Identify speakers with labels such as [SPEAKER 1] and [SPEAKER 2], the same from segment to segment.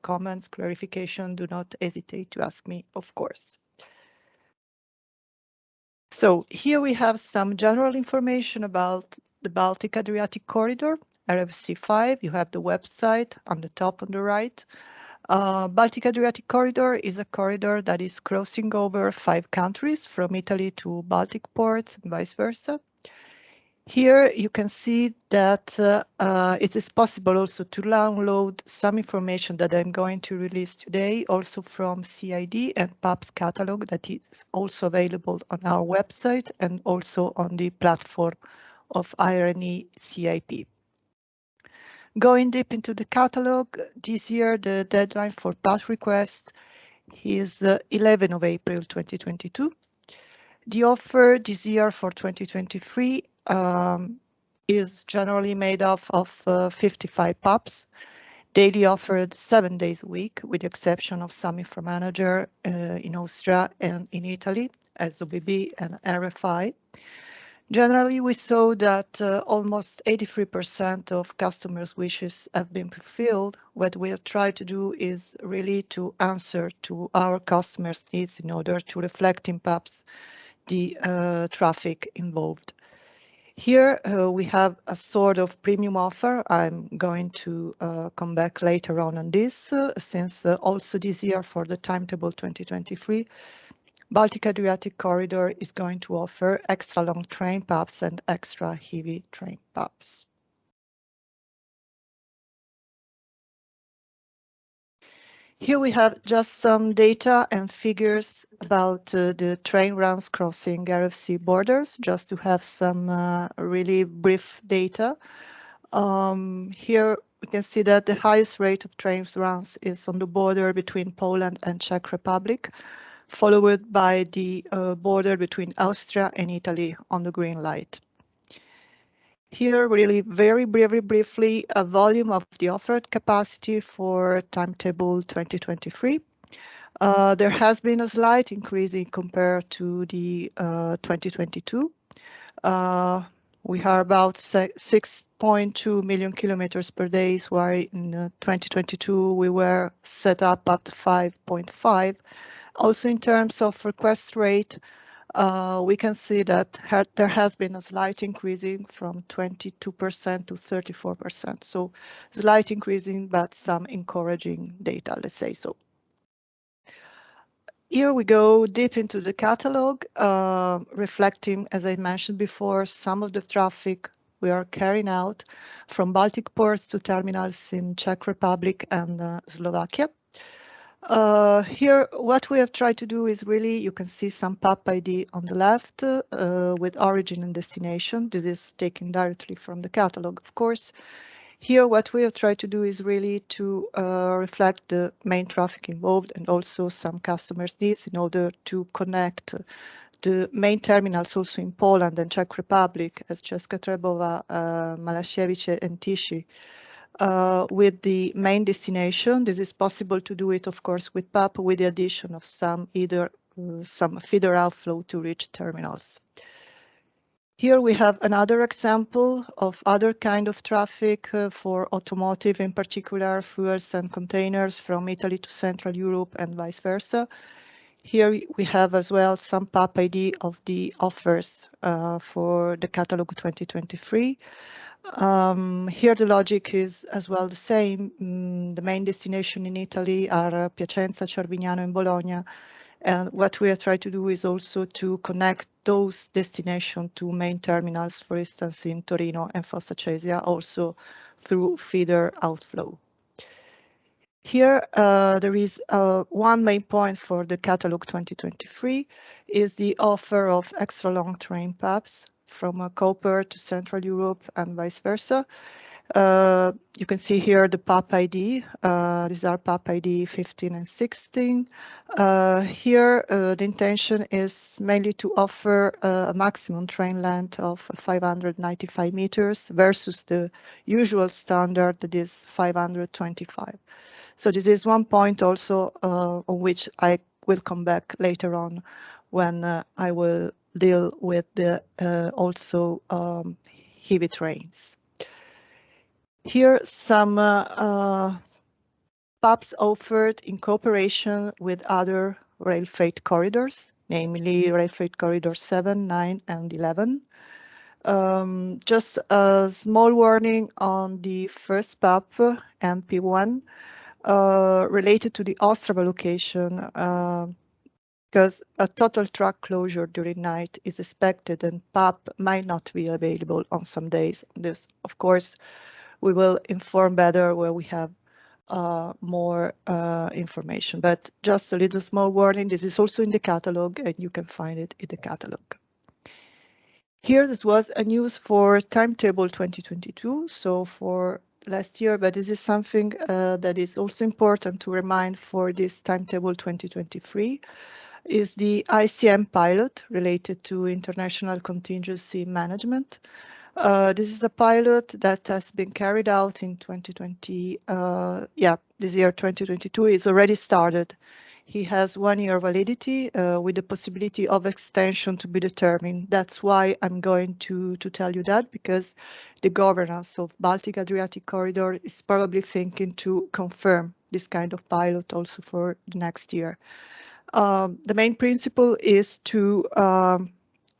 [SPEAKER 1] comments, clarification, do not hesitate to ask me, of course. So here we have some general information about the Baltic-Adriatic corridor, RFC 5. You have the website on the top on the right. Baltic-Adriatic corridor is a corridor that is crossing over 5 countries from Italy to Baltic ports and vice versa. Here you can see that it is possible also to download some information that I'm going to release today, also from CID and PaPs catalog that is also available on our website and also on the platform of IRNE CIP. Going deep into the catalog, this year the deadline for PaT request is 11 of April 2022. The offer this year for 2023 is generally made up of 55 PaPs, daily offered 7 days a week, with the exception of some inframanager in Austria and in Italy, as OBB and RFI. Generally, we saw that almost 83% of customers' wishes have been fulfilled. What we have tried to do is really to answer to our customers' needs in order to reflect in PaPs the traffic involved. Here we have a sort of premium offer. I'm going to come back later on this, since also this year for the timetable 2023, Baltic-Adriatic corridor is going to offer extra long train PaPs and extra heavy train PaPs. Here we have just some data and figures about the train routes crossing RFC borders, just to have some really brief data. Here we can see that the highest rate of train routes is on the border between Poland and Czech Republic, followed by the border between Austria and Italy on the green light. Here, really very briefly, a volume of the offered capacity for timetable 2023. There has been a slight increase compared to the 2022. We are about 6.2 million kilometers per day, while in 2022 we were set up at 5.5. Also, in terms of request rate, we can see that there has been a slight increasing from 22% to 34%. So slight increasing, but some encouraging data, let's say so. Here we go deep into the catalog, reflecting, as I mentioned before, some of the traffic we are carrying out from Baltic ports to terminals in Czech Republic and Slovakia. Here, what we have tried to do is really, you can see some PaP ID on the left with origin and destination. This is taken directly from the catalog, of course. Here, what we have tried to do is really to reflect the main traffic involved and also some customers' needs in order to connect the main terminals also in Poland and Czech Republic, as Česká Třebová, Maleševice and Tichy. With the main destination. This is possible to do it, of course, with PaP, with the addition of some feeder outflow to reach terminals. Here we have another example of other kind of traffic for automotive, in particular fuels and containers from Italy to Central Europe and vice versa. Here we have as well some PaP ID of the offers for the catalog 2023. Here the logic is as well the same. The main destination in Italy are Piacenza, Cervignano and Bologna. And what we have tried to do is also to connect those destinations to main terminals, for instance, in Torino and Fossa Cesia, also through feeder outflow. Here there is one main point for the catalog 2023 is the offer of extra long train PaPs from Koper to Central Europe and vice versa. You can see here the PaP ID. These are PaP ID 15 and 16. Here the intention is mainly to offer a maximum train length of 595 meters versus the usual standard that is 525. So this is one point also on which I will come back later on when I will deal with the also heavy trains. Here some PaPs offered in cooperation with other rail freight corridors, namely Rail Freight Corridor 7, 9, and 11. Just a small warning on the first PaP, NP1, related to the Ostrava location, because a total track closure during night is expected and PaP might not be available on some days. This, of course, we will inform better where we have more information, but just a little small warning. This is also in the catalog and you can find it in the catalog. Here, this was a news for timetable 2022, so for last year, but this is something that is also important to remind for this timetable 2023, is the ICM pilot related to international contingency management. This is a pilot that has been carried out in 2020. This year 2022 is already started. He has 1 year validity with the possibility of extension to be determined. That's why I'm going to tell you that, because the governance of Baltic-Adriatic corridor is probably thinking to confirm this kind of pilot also for the next year. The main principle is to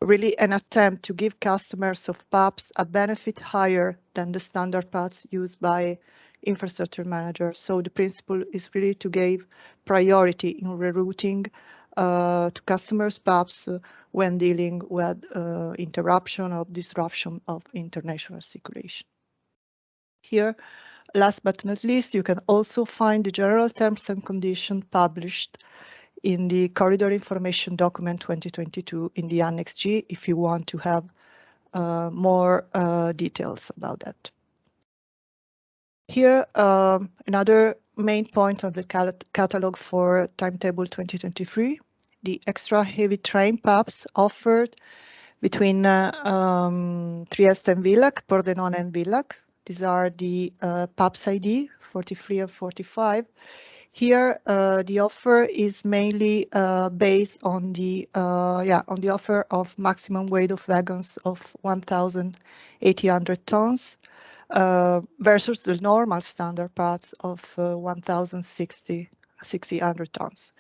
[SPEAKER 1] really an attempt to give customers of PaPs a benefit higher than the standard paths used by infrastructure managers. So the principle is really to give priority in rerouting to customers' PaPs when dealing with interruption or disruption of international circulation. Here, last but not least, you can also find the general terms and conditions published in the Corridor Information Document 2022 in the Annex G if you want to have more details about that. Here, another main point of the catalog for timetable 2023, the extra heavy train PaPs offered between Trieste and Villach, Pordenone and Villach. These are the PaPs ID 43 and 45. Here, the offer is mainly based on the offer of maximum weight of wagons of 1,800 tons versus the normal standard paths of 1,600 tons.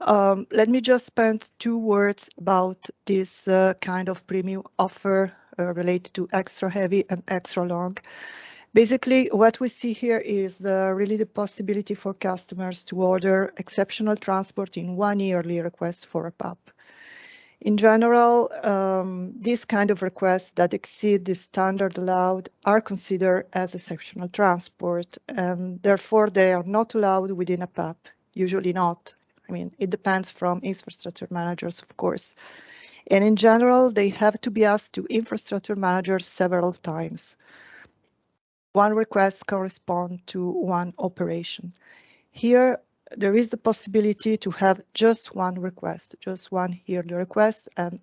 [SPEAKER 1] Let me just spend 2 words about this kind of premium offer related to extra heavy and extra long. Basically, what we see here is really the possibility for customers to order exceptional transport in 1 yearly request for a PaP. In general, these kind of requests that exceed the standard allowed are considered as exceptional transport, and therefore they are not allowed within a PaP, usually not. I mean, it depends from infrastructure managers, of course. And in general, they have to be asked to infrastructure managers several times. One request corresponds to one operation. Here, there is the possibility to have just one request, just one yearly request, and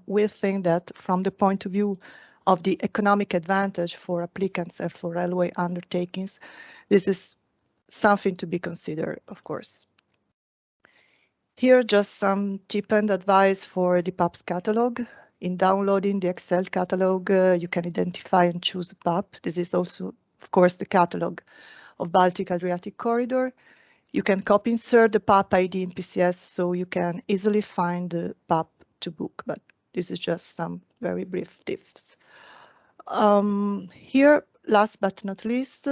[SPEAKER 1] we think that from the point of view of the economic advantage for applicants and for railway undertakings, this is something to be considered, of course. Here, just some tip and advice for the PaPs catalog. In downloading the Excel catalog, you can identify and choose a PaP. This is also, of course, the catalog of Baltic-Adriatic corridor. You can copy insert the PaP ID in PCS so you can easily find the PaP to book, but this is just some very brief tips. Here, last but not least,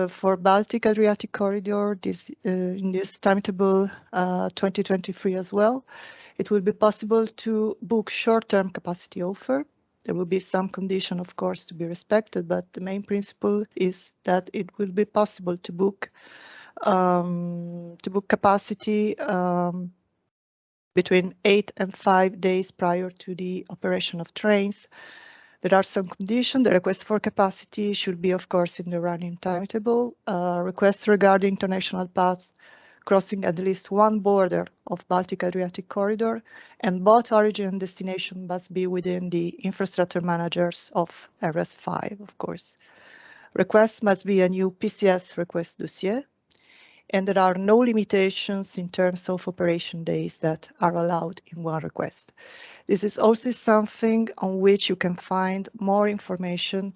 [SPEAKER 1] for Baltic-Adriatic corridor, in this timetable 2023 as well, it will be possible to book short-term capacity offer. There will be some condition, of course, to be respected, but the main principle is that it will be possible to book capacity between 8 and 5 days prior to the operation of trains. There are some conditions. The request for capacity should be, of course, in the running timetable. Requests regarding international paths crossing at least one border of Baltic-Adriatic corridor, and both origin and destination must be within the infrastructure managers of RS5, of course. Request must be a new PCS request dossier, and there are no limitations in terms of operation days that are allowed in one request. This is also something on which you can find more information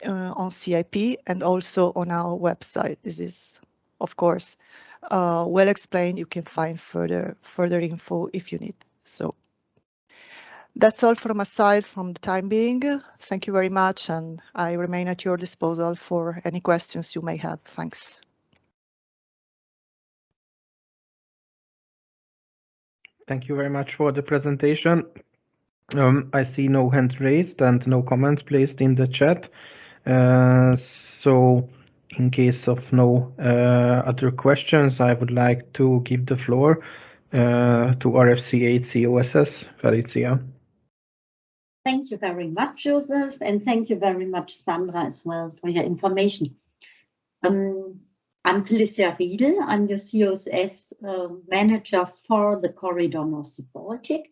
[SPEAKER 1] on CIP and also on our website. This is of course, well explained. You can find further info if you need. So that's all from my side from the time being. Thank you very much, and I remain at your disposal for any questions you may have. Thanks.
[SPEAKER 2] Thank you very much for the presentation. I see no hands raised and no comments placed in the chat. So in case of no other questions, I would like to give the floor to RFC COSS, Felicia.
[SPEAKER 3] Thank you very much, Joseph, and thank you very much, Sandra, as well, for your information. I'm Felicia Riedel. I'm your COSS manager for the corridor North Sea-Baltic.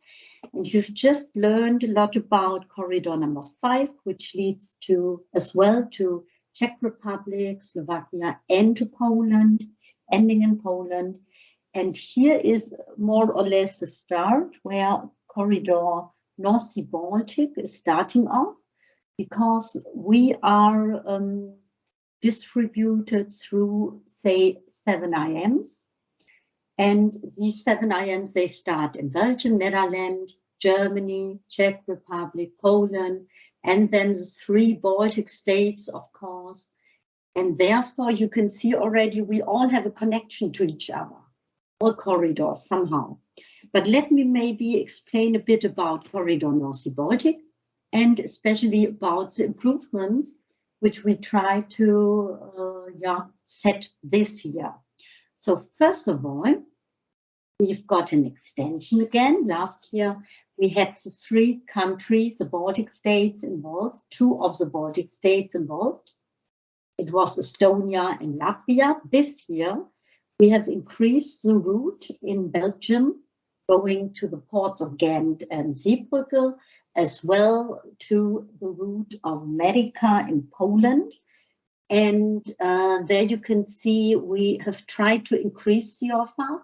[SPEAKER 3] And you've just learned a lot about corridor number 5, which leads to as well to Czech Republic, Slovakia, and to Poland, ending in Poland. And here is more or less the start where corridor North Sea-Baltic is starting off, because we are distributed through, say, 7 IMs. And these 7 IMs, they start in Belgium, Netherlands, Germany, Czech Republic, Poland, and then the 3 Baltic states, of course. And therefore, you can see already we all have a connection to each other, all corridors somehow. But let me maybe explain a bit about corridor North Sea-Baltic, and especially about the improvements which we try to set this year. So first of all, we've got an extension again. Last year, we had the 3 countries, the Baltic states involved, 2 of the Baltic states involved. It was Estonia and Latvia. This year, we have increased the route in Belgium, going to the ports of Ghent and Zeebrugge, as well to the route of Medica in Poland. And there you can see we have tried to increase the offer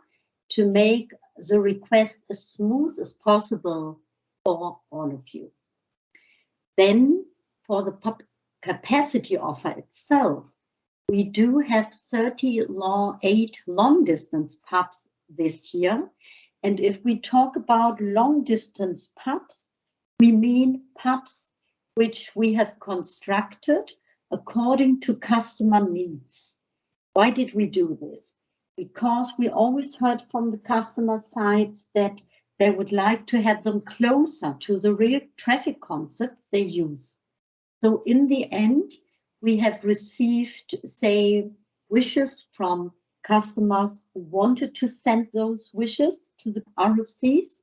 [SPEAKER 3] to make the request as smooth as possible for all of you. Then for the capacity offer itself, we do have 38 long-distance PaPs this year. And if we talk about long-distance PaPs, we mean PaPs which we have constructed according to customer needs. Why did we do this? Because we always heard from the customer side that they would like to have them closer to the real traffic concepts they use. So in the end, we have received, say, wishes from customers who wanted to send those wishes to the RFCs.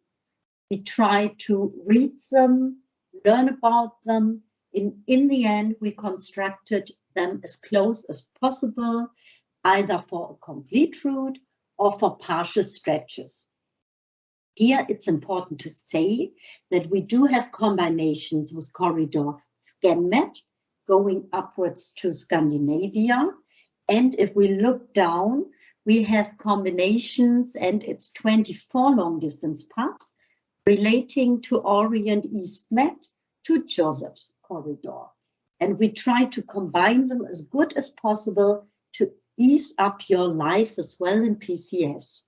[SPEAKER 3] We tried to read them, learn about them. In the end, we constructed them as close as possible, either for a complete route or for partial stretches. Here, it's important to say that we do have combinations with corridor ScanMed going upwards to Scandinavia. And if we look down, we have combinations, and it's 24 long-distance PaPs relating to Orient EastMed to Joseph's corridor. And we try to combine them as good as possible to ease up your life as well in PCS.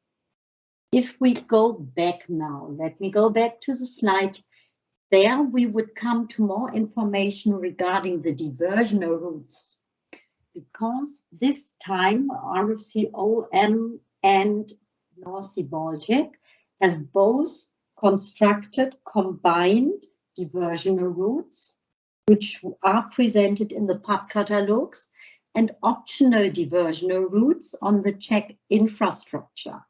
[SPEAKER 3] If we go back now, let me go back to the slide. There we would come to more information regarding the diversionary routes. Because this time RFC OM and North Sea-Baltic have both constructed combined diversionary routes, which are presented in the PaP catalogs, and optional diversionary routes on the Czech infrastructure.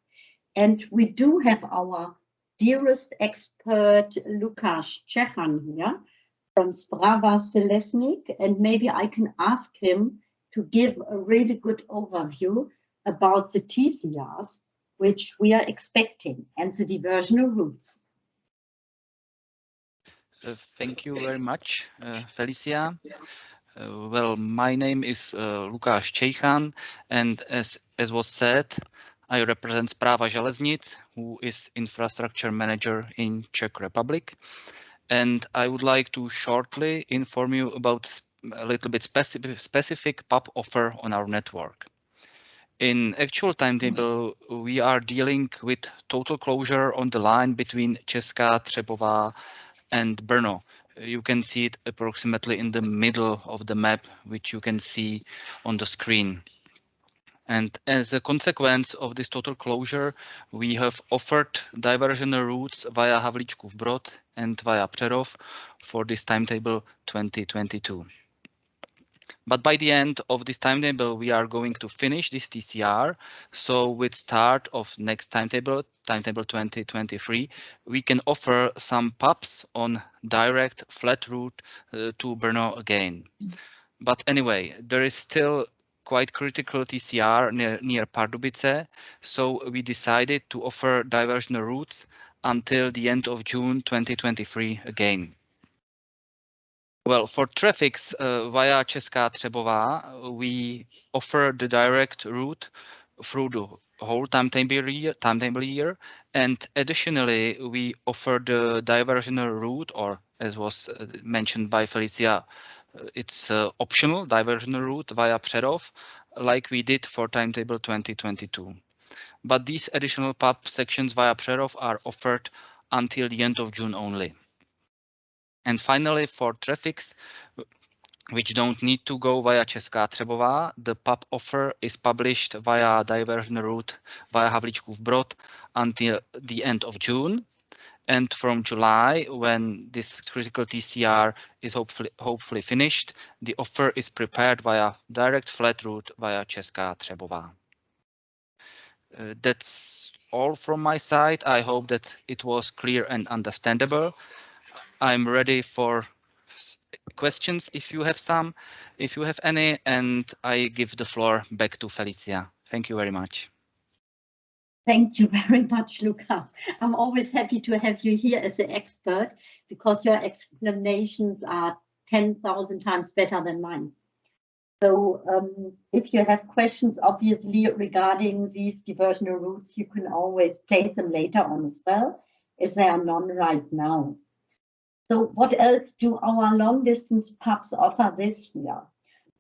[SPEAKER 3] And we do have our dearest expert, Lukáš Čechan here from Sprava Selesnik, and maybe I can ask him to give a really good overview about the TCRs, which we are expecting, and the diversionary routes.
[SPEAKER 4] Thank you very much, Felicia. Well, my name is Lukáš Čechan, and as was said, I represent Sprava Železnic, who is infrastructure manager in Czech Republic. And I would like to shortly inform you about a little bit specific PaP offer on our network. In actual timetable, we are dealing with total closure on the line between Česká Třebová and Brno. You can see it approximately in the middle of the map, which you can see on the screen. And as a consequence of this total closure, we have offered diversionary routes via Havlíčkův Brod and via Přerov for this timetable 2022. But by the end of this timetable, we are going to finish this TCR. So with start of next timetable, timetable 2023, we can offer some PaPs on direct flat route to Brno again. But anyway, there is still quite critical TCR near Pardubice, so we decided to offer diversionary routes until the end of June 2023 again. Well, for traffics via Česká Třebová, we offer the direct route through the whole timetable year, and additionally, we offer the diversionary route, or as was mentioned by Felicia, it's optional diversionary route via Přerov, like we did for timetable 2022. But these additional PaP sections via Přerov are offered until the end of June only. And finally, for traffics which don't need to go via Česká Třebová, the PaP offer is published via diversion route via Havlíčkův Brod until the end of June. And from July, when this critical TCR is hopefully finished, the offer is prepared via direct flat route via Česká Třebová. That's all from my side. I hope that it was clear and understandable. I'm ready for questions if you have any, and I give the floor back to Felicia. Thank you very much.
[SPEAKER 3] Thank you very much, Lukas. I'm always happy to have you here as an expert because your explanations are 10,000 times better than mine. So if you have questions, obviously, regarding these diversionary routes, you can always place them later on as well, as there are none right now. So what else do our long-distance PaPs offer this year?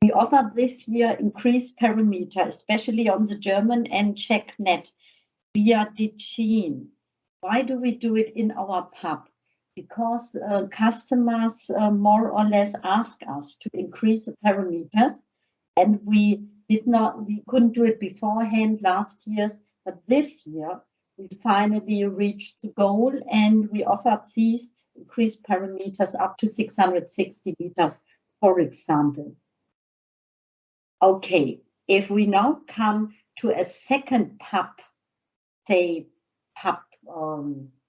[SPEAKER 3] We offer this year increased parameter, especially on the German and Czech net via Dechin. Why do we do it in our PaP? Because customers more or less ask us to increase the parameters, and we couldn't do it beforehand last year, but this year we finally reached the goal, and we offered these increased parameters up to 660 meters, for example. Okay, if we now come to a second PaP, say PaP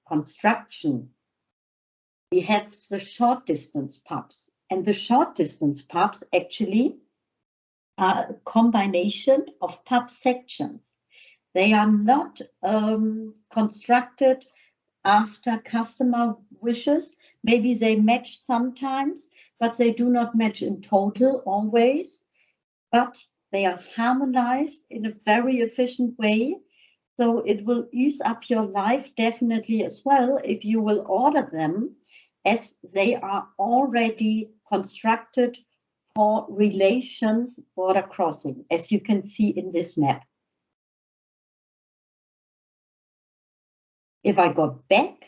[SPEAKER 3] construction, we have the short distance PaPs, and the short distance PaPs actually are a combination of PaP sections. They are not constructed after customer wishes. Maybe they match sometimes, but they do not match in total always. But they are harmonized in a very efficient way. So it will ease up your life definitely as well if you will order them, as they are already constructed for relations border crossing, as you can see in this map. If I go back,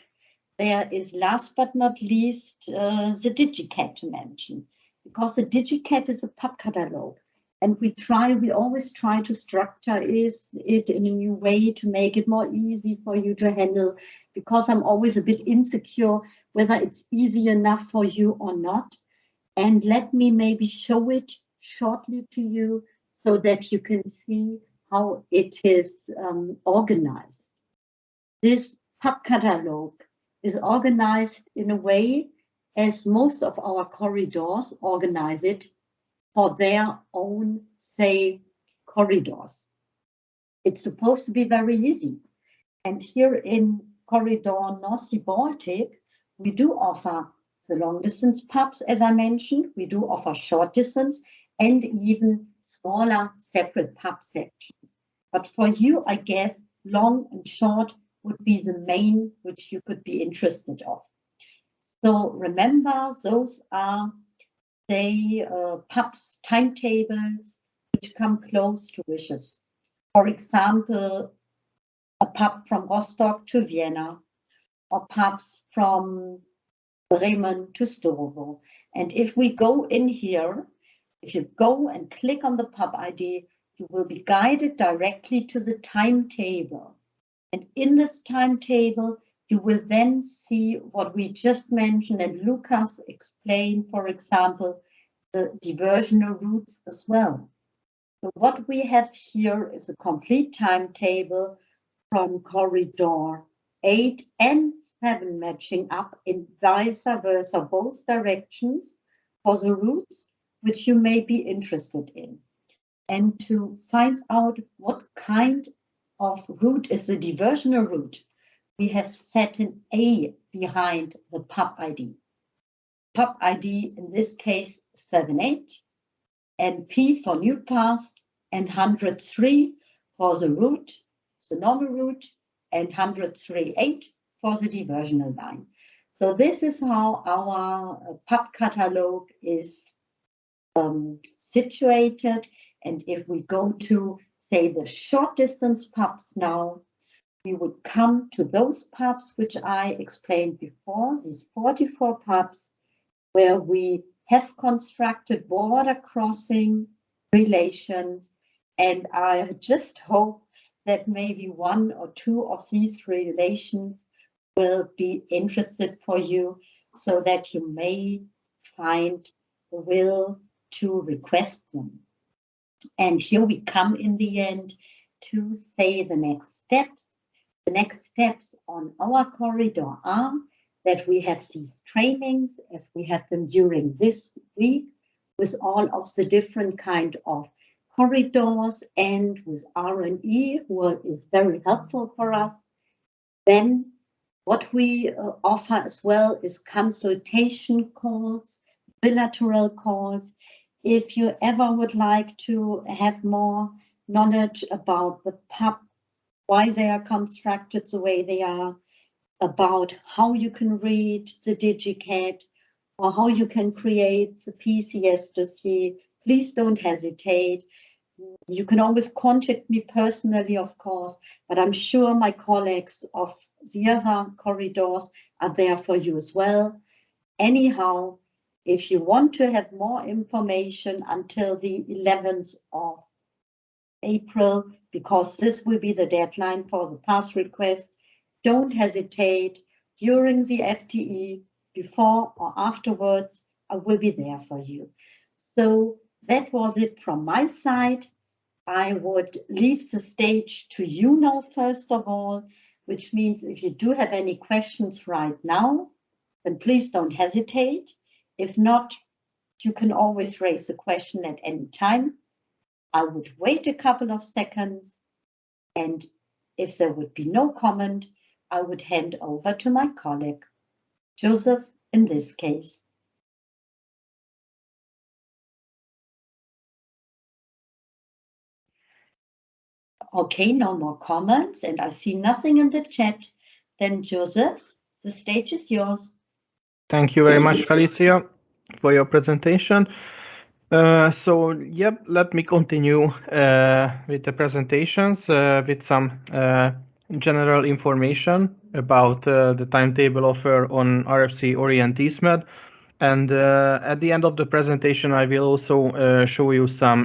[SPEAKER 3] there is last but not least the DigiCat to mention, because the DigiCat is a PaP catalog, and we always try to structure it in a new way to make it more easy for you to handle, because I'm always a bit insecure whether it's easy enough for you or not. And let me maybe show it shortly to you so that you can see how it is organized. This PaP catalog is organized in a way as most of our corridors organize it for their own, say, corridors. It's supposed to be very easy. And here in corridor North Sea-Baltic, we do offer the long distance PaPs, as I mentioned. We do offer short distance and even smaller separate PaP sections. But for you, I guess, long and short would be the main which you could be interested of. So remember, those are, say, PaPs timetables which come close to wishes. For example, a PaP from Rostock to Vienna, or PaPs from Bremen to Storovo. And if we go in here, if you go and click on the PaP ID, you will be guided directly to the timetable. And in this timetable, you will then see what we just mentioned, and Lucas explained, for example, the diversionary routes as well. So what we have here is a complete timetable from corridor 8 and 7 matching up in vice versa, both directions, for the routes which you may be interested in. And to find out what kind of route is the diversionary route, we have set an A behind the PaP ID. PaP ID in this case 78, and P for new path, and 103 for the route, the normal route, and 103.8 for the diversionary line. So this is how our PaP catalog is situated. And if we go to, say, the short distance PaPs now, we would come to those PaPs which I explained before, these 44 PaPs, where we have constructed border crossing relations. And I just hope that maybe one or two of these relations will be interested for you, so that you may find the will to request them. And here we come in the end to say the next steps. The next steps on our corridor are that we have these trainings, as we have them during this week, with all of the different kind of corridors and with RNE, who is very helpful for us. Then what we offer as well is consultation calls, bilateral calls. If you ever would like to have more knowledge about the PaP, why they are constructed the way they are, about how you can read the DigiCAD, or how you can create the PCS dossier, please don't hesitate. You can always contact me personally, of course, but I'm sure my colleagues of the other corridors are there for you as well. Anyhow, if you want to have more information until the 11th of April, because this will be the deadline for the pass request, don't hesitate. During the FTE, before or afterwards, I will be there for you. So that was it from my side. I would leave the stage to you now, first of all, which means if you do have any questions right now, then please don't hesitate. If not, you can always raise the question at any time. I would wait a couple of seconds, and if there would be no comment, I would hand over to my colleague, Joseph, in this case. Okay, no more comments, and I see nothing in the chat. Then Joseph, the stage is yours.
[SPEAKER 2] Thank you very much, Felicia, for your presentation. So, yep, let me continue with the presentations with some general information about the timetable offer on RFC Orient EastMed. And at the end of the presentation, I will also show you some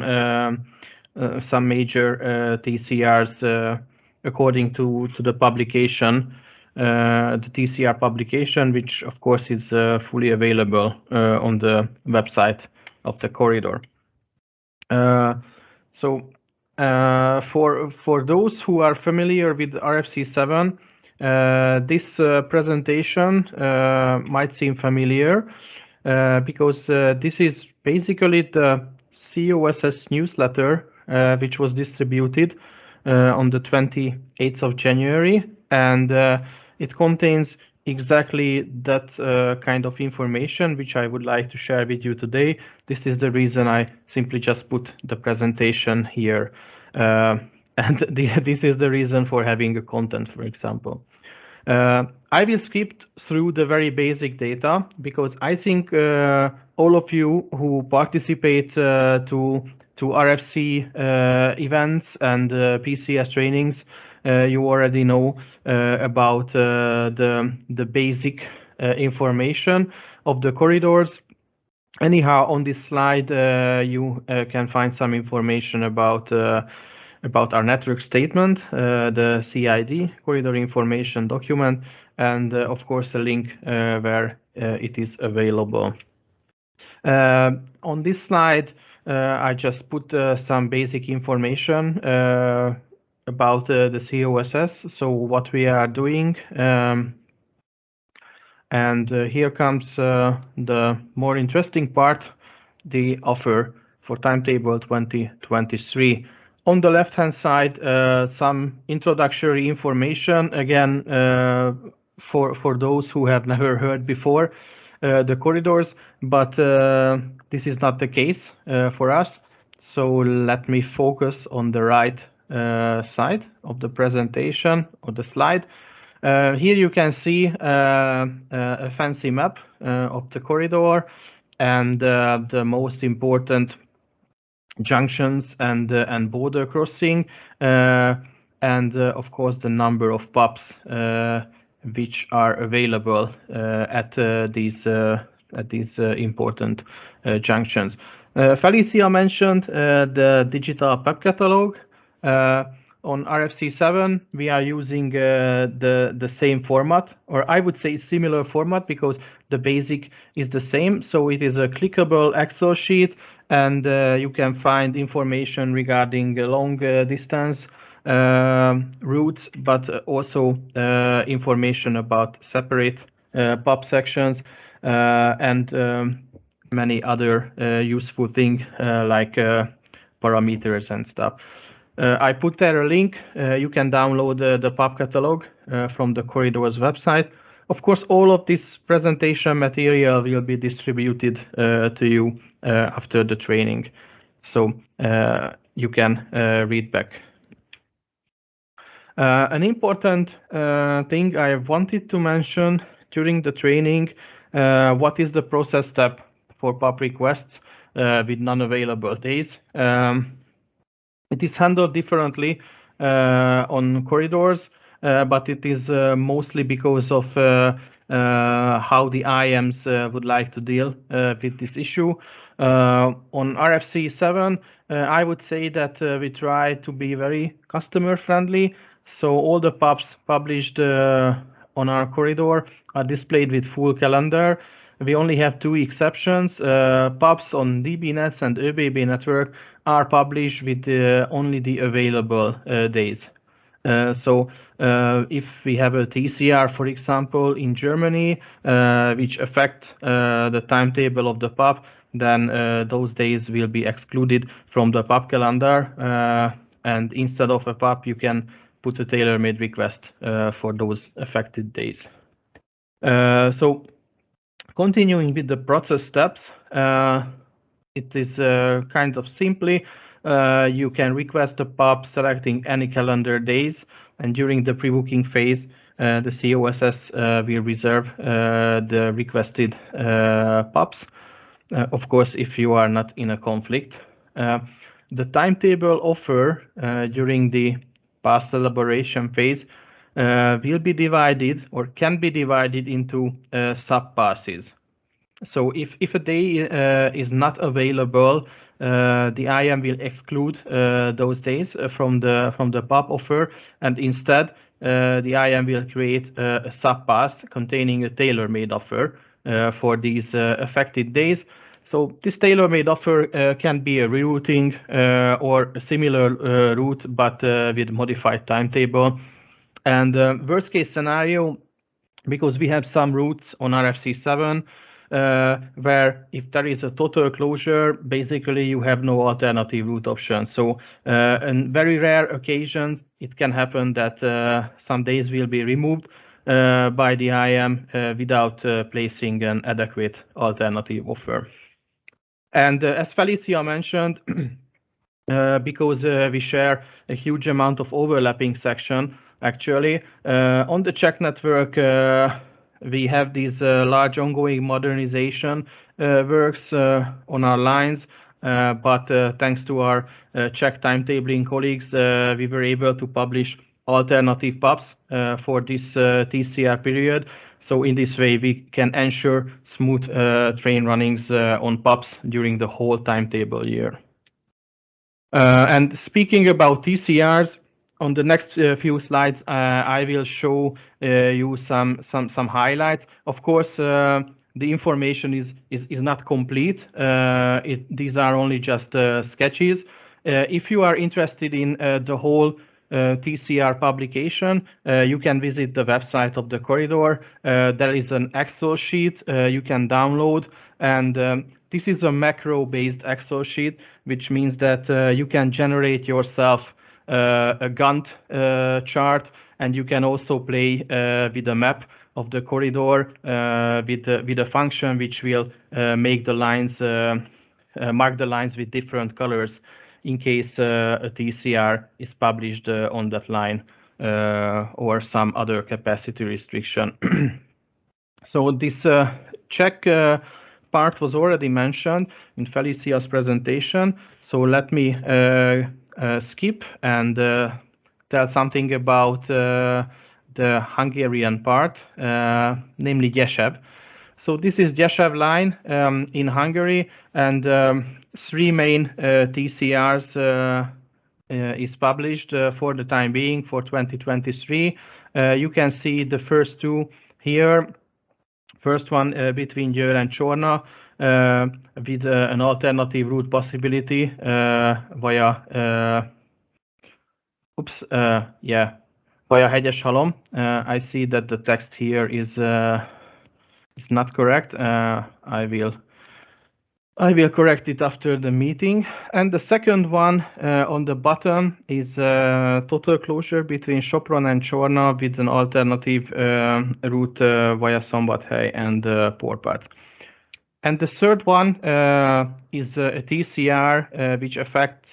[SPEAKER 2] major TCRs according to the publication, the TCR publication, which of course is fully available on the website of the corridor. So for those who are familiar with RFC 7, this presentation might seem familiar because this is basically the COSS newsletter which was distributed on the 28th of January, and it contains exactly that kind of information which I would like to share with you today. This is the reason I simply just put the presentation here. And this is the reason for having a content, for example. I will skip through the very basic data because I think all of you who participate to to RFC events and PCS trainings, you already know about the basic information of the corridors. Anyhow, on this slide, you can find some information about our network statement, the CID, Corridor Information Document, and of course a link where it is available. On this slide, I just put some basic information about the COSS, so what we are doing. And here comes the more interesting part, the offer for timetable 2023. On the left-hand side, some introductory information, again, for those who have never heard before the corridors, but this is not the case for us. So let me focus on the right side of the presentation, or the slide. Here you can see a fancy map of the corridor and the most important junctions and border crossing, and of course the number of PaPs which are available at these important junctions. Felicia mentioned the digital PaP catalog. On RFC 7, we are using the same format, or I would say similar format, because the basic is the same. So it is a clickable Excel sheet, and you can find information regarding long distance routes, but also information about separate PaP sections and many other useful things like parameters and stuff. I put there a link. You can download the PaP catalog from the corridors website. Of course, all of this presentation material will be distributed to you after the training, so you can read back. An important thing I wanted to mention during the training, what is the process step for PaP requests with non-available days. It is handled differently on corridors, but it is mostly because of how the IAMs would like to deal with this issue. On RFC 7, I would say that we try to be very customer friendly. So all the PaPs published on our corridor are displayed with full calendar. We only have two exceptions. PaPs on DBNets and ÖBB network are published with only the available days. So if we have a TCR, for example, in Germany, which affect the timetable of the PaP, then those days will be excluded from the PaP calendar. And instead of a PaP, you can put a tailor-made request for those affected days. So continuing with the process steps, it is kind of simply, you can request a PaP selecting any calendar days, and during the pre-booking phase, the COSS will reserve the requested PaPs, of course, if you are not in a conflict. The timetable offer during the pass elaboration phase will be divided, or can be divided, into sub-passes. So if a day is not available, the IAM will exclude those days from the PaP offer, and instead the IAM will create a sub-pass containing a tailor-made offer for these affected days. So this tailor-made offer can be a rerouting or a similar route, but with modified timetable. And worst case scenario, because we have some routes on RFC 7, where if there is a total closure, basically you have no alternative route option. So in very rare occasions, it can happen that some days will be removed by the IAM without placing an adequate alternative offer. And as Felicia mentioned, because we share a huge amount of overlapping section, actually, on the Czech network, we have these large ongoing modernization works on our lines, but thanks to our Czech timetabling colleagues, we were able to publish alternative PaPs for this TCR period. So in this way, we can ensure smooth train runnings on PaPs during the whole timetable year. And speaking about TCRs, on the next few slides, I will show you some highlights. Of course, the information is not complete. These are only just sketches. If you are interested in the whole TCR publication, you can visit the website of the corridor. There is an Excel sheet you can download, and this is a macro-based Excel sheet, which means that you can generate yourself a Gantt chart, and you can also play with a map of the corridor with a function which will make the lines, mark the lines with different colors in case a TCR is published on that line or some other capacity restriction. So this Czech part was already mentioned in Felicia's presentation. So let me skip and tell something about the Hungarian part, namely Gyeseb. So this is Gyeseb line in Hungary, and 3 main TCRs is published for the time being for 2023. You can see the first 2 here. First one between Győr and Csorna with an alternative route possibility via via Hegyeshalom. I see that the text here is not correct. I will correct it after the meeting. And the second one on the bottom is total closure between Sopron and Csorna with an alternative route via Szombathely and Porpát. And the third one is a TCR which affects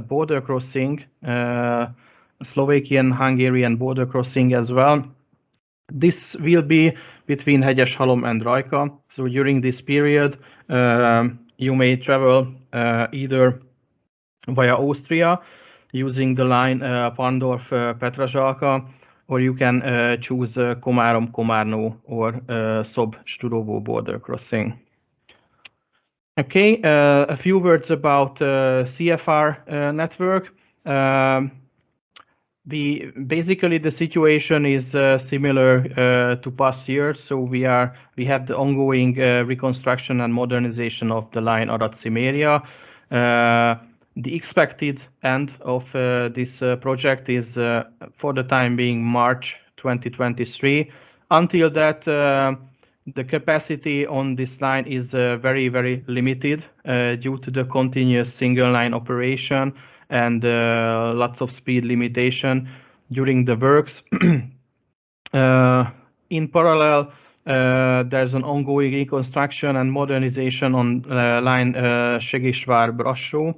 [SPEAKER 2] border crossing, Slovakian-Hungarian border crossing as well. This will be between Hegyeshalom and Rajka. So during this period, you may travel either via Austria using the line Pandorf-Petržalka, or you can choose Komárom-Komárnó or Szob-Sturovo border crossing. Okay, a few words about CFR network. Basically the situation is similar to past years. So we have the ongoing reconstruction and modernization of the line Arad-Ciméria. The expected end of this project is for the time being March 2023. Until that, the capacity on this line is very, very limited due to the continuous single line operation and lots of speed limitation during the works. In parallel, there's an ongoing reconstruction and modernization on line Segesvár-Brassó.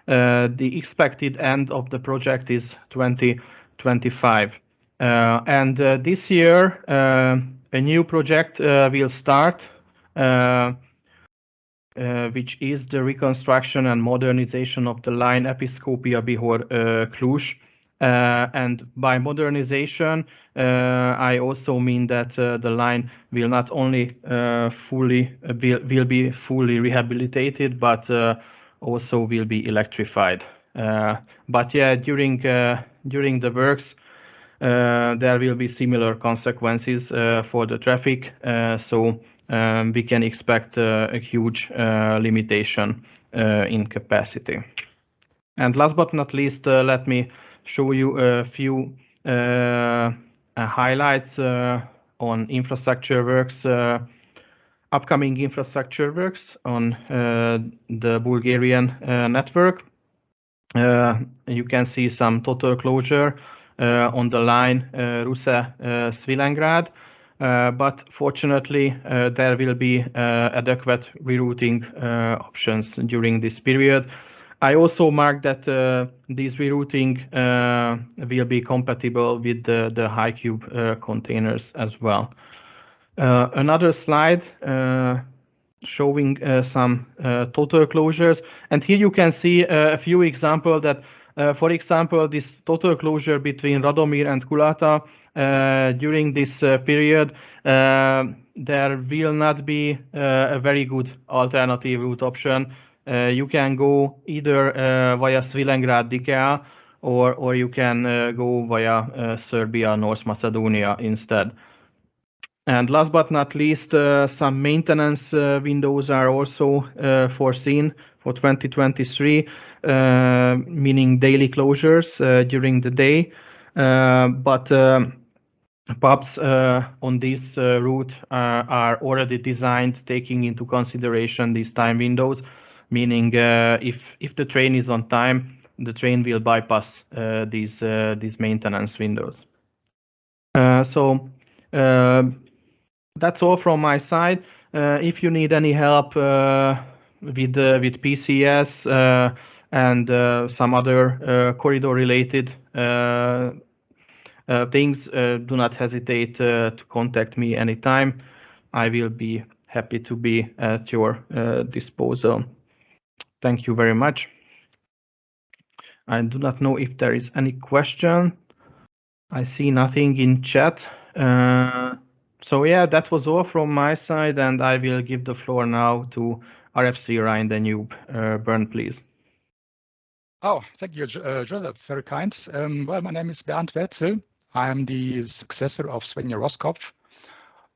[SPEAKER 2] The expected end of the project is 2025. And this year, a new project will start, which is the reconstruction and modernization of the line Episkopia-Bihor-Cluj. And by modernization, I also mean that the line will not only will be fully rehabilitated, but also will be electrified. But yeah, during the works, there will be similar consequences for the traffic. So we can expect a huge limitation in capacity. And last but not least, let me show you a few highlights on infrastructure works, upcoming infrastructure works on the Bulgarian network. You can see some total closure on the line Russe-Svilengrad. But fortunately, there will be adequate rerouting options during this period. I also marked that these rerouting will be compatible with the high cube containers as well. Another slide showing some total closures. And here you can see a few examples that, for example, this total closure between Radomir and Kulata during this period, there will not be a very good alternative route option. You can go either via Svilengrad Dikea, or you can go via Serbia, North Macedonia instead. And last but not least, some maintenance windows are also foreseen for 2023, meaning daily closures during the day. But PaPs on this route are already designed taking into consideration these time windows, meaning if the train is on time, the train will bypass these maintenance windows. So that's all from my side. If you need any help with PCS and some other corridor-related things, do not hesitate to contact me anytime. I will be happy to be at your disposal. Thank you very much. I do not know if there is any question. I see nothing in chat. So yeah, that was all from my side, and I will give the floor now to RFC Rhine-Danube. Bernd, please.
[SPEAKER 5] Oh, thank you, Joseph. Very kind. Well, my name is Bernd Wetzel. I am the successor of Svenja Roskopf,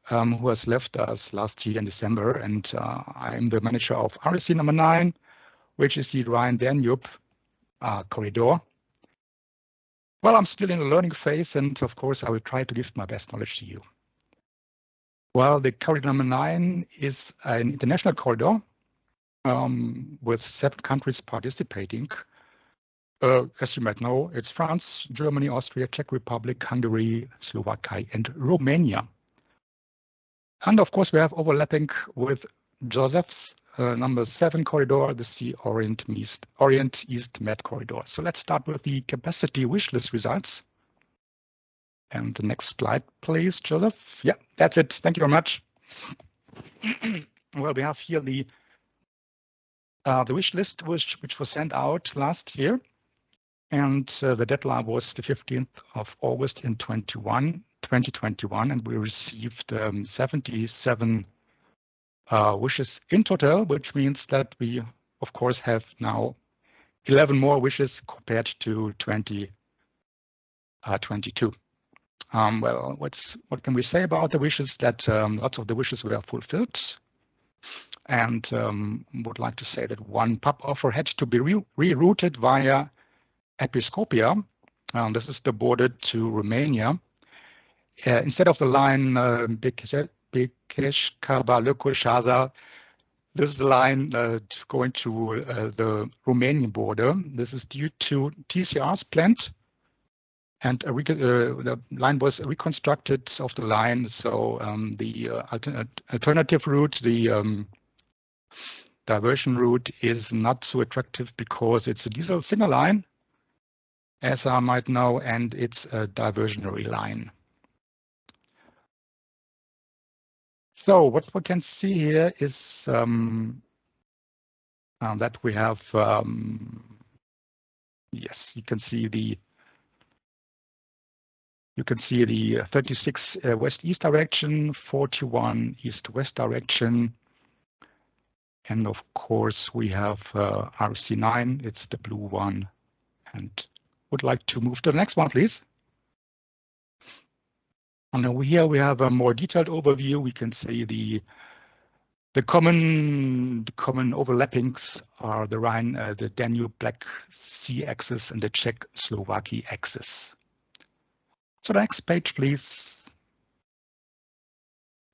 [SPEAKER 5] who has left us last year in December, and I am the manager of RFC number 9, which is the Rhine-Danube corridor. Well, I'm still in the learning phase, and of course, I will try to give my best knowledge to you. Well, the corridor number 9 is an international corridor with 7 countries participating. As you might know, it's France, Germany, Austria, Czech Republic, Hungary, Slovakia, and Romania. And of course, we have overlapping with Joseph's number 7 corridor, the Sea Orient East Med corridor. So let's start with the capacity wishlist results. And the next slide, please, Joseph. Yeah, that's it. Thank you very much. Well, we have here the wish list which was sent out last year, and the deadline was the 15th of August in 2021, and we received 77 wishes in total, which means that we, of course, have now 11 more wishes compared to 2022. Well, what can we say about the wishes? That lots of the wishes were fulfilled, and would like to say that one PaP offer had to be rerouted via Episcopia. This is the border to Romania. Instead of the line Bekeș-Cabalăcuș-Șaza, this is the line going to the Romanian border. This is due to TCR's plant, and the line was reconstructed of the line. So the alternative route, the diversion route, is not so attractive because it's a diesel single line, as I might know, and it's a diversionary line. So what we can see here is that we have, yes, you can see the 36 west-east direction, 41 east-west direction, and of course we have RFC 9. It's the blue one, and would like to move to the next one, please. And over here we have a more detailed overview. We can see the common overlappings are the Rhine, the Danube Black Sea axis, and the Czech-Slovakia axis. So the next page, please.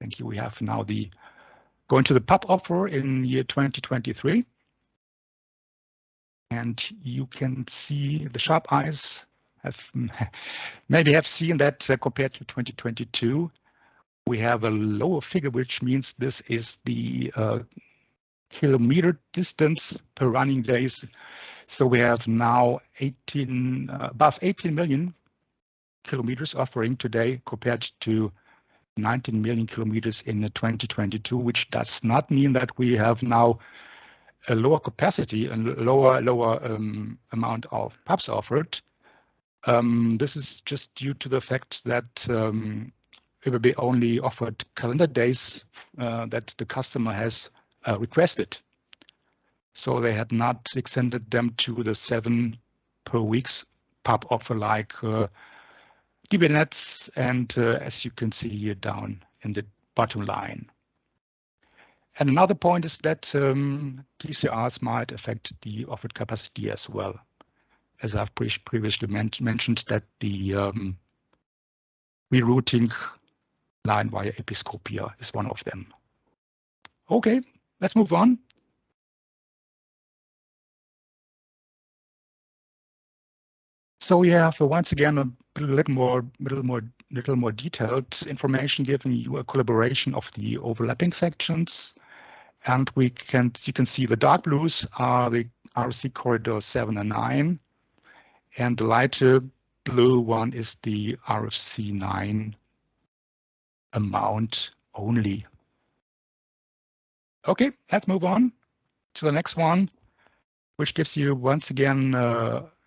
[SPEAKER 5] Thank you. We have now going to the PaP offer in year 2023. And you can see the sharp eyes maybe have seen that compared to 2022, we have a lower figure, which means this is the kilometer distance per running days. So we have now above 18 million kilometers offering today compared to 19 million kilometers in 2022, which does not mean that we have now a lower capacity and lower amount of PaPs offered. This is just due to the fact that ÖBB only offered calendar days that the customer has requested. So they had not extended them to the 7 per weeks PaP offer like DB nets and as you can see here down in the bottom line. And another point is that TCRs might affect the offered capacity as well. As I've previously mentioned that the rerouting line via Episcopia is one of them. Okay, let's move on. So we have once again a little more detailed information, giving you a collaboration of the overlapping sections, and you can see the dark blues are the RFC corridor 7 and 9, and the lighter blue one is the RFC 9 amount only. Okay, let's move on to the next one, which gives you once again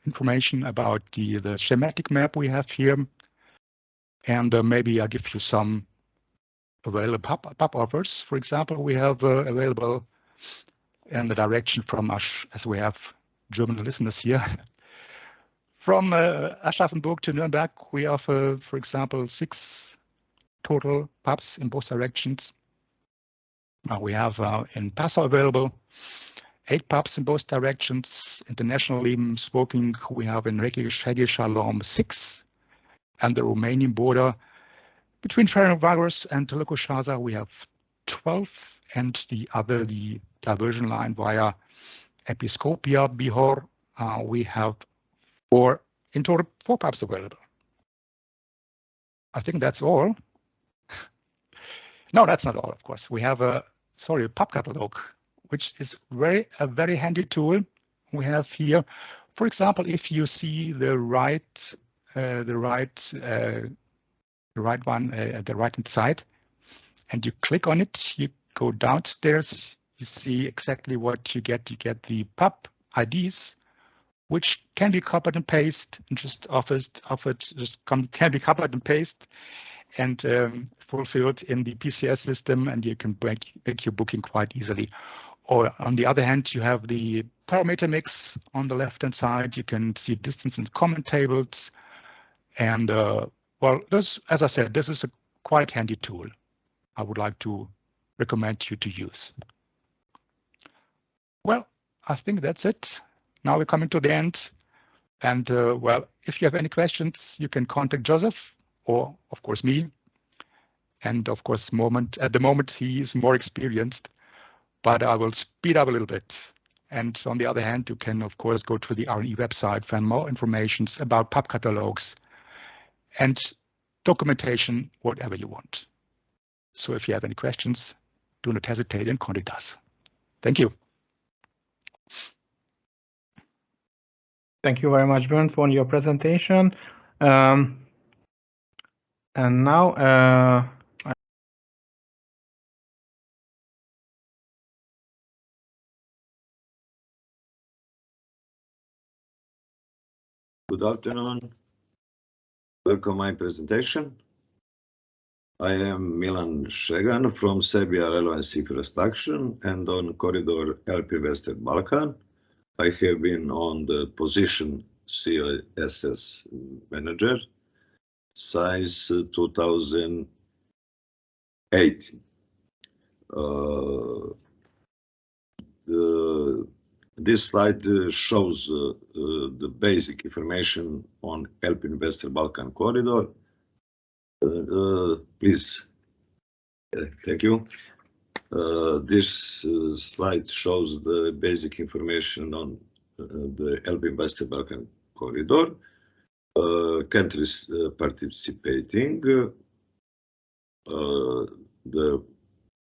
[SPEAKER 5] information about the schematic map we have here, and maybe I'll give you some available PaP offers. For example, we have available in the direction from us, as we have German listeners here, from Aschaffenburg to Nuremberg. We offer, for example, 6 total PaPs in both directions. We have in Passau available 8 PaPs in both directions. Internationally spoken, we have in Reykjavik 6, and the Romanian border between Ferencváros and Tolokosáza we have 12, and the diversion line via Episcopia, Bihor, we have 4, in total 4 PaPs available. I think that's all. No, that's not all, of course. We have a PaP catalog, which is a very handy tool we have here. For example, if you see the right one at the right hand side, and you click on it, you go downstairs, you see exactly what you get. You get the PaP IDs, which can be copied and pasted, and can be copied and pasted and fulfilled in the PCS system, and you can make your booking quite easily. Or on the other hand, you have the parameter mix on the left-hand side. You can see distance and comment tables. And well, as I said, this is a quite handy tool I would like to recommend you to use. Well, I think that's it. Now we're coming to the end. And well, if you have any questions, you can contact Joseph or, of course, me. And of course, at the moment, he is more experienced, but I will speed up a little bit. And on the other hand, you can, of course, go to the RNE website for more information about PaP catalogs and documentation, whatever you want. So if you have any questions, do not hesitate and contact us. Thank you.
[SPEAKER 2] Thank you very much, Bernd, for your presentation. And now
[SPEAKER 6] Good afternoon. Welcome my presentation. I am Milan Šegan from Serbia Railway Infrastructure and on corridor Alpine-Western Balkan. I have been on the position CSS manager since 2008. This slide shows the basic information on Alpine-Western Balkan corridor. Please, thank you. This slide shows the basic information on the Alpine-Western Balkan corridor, countries participating, the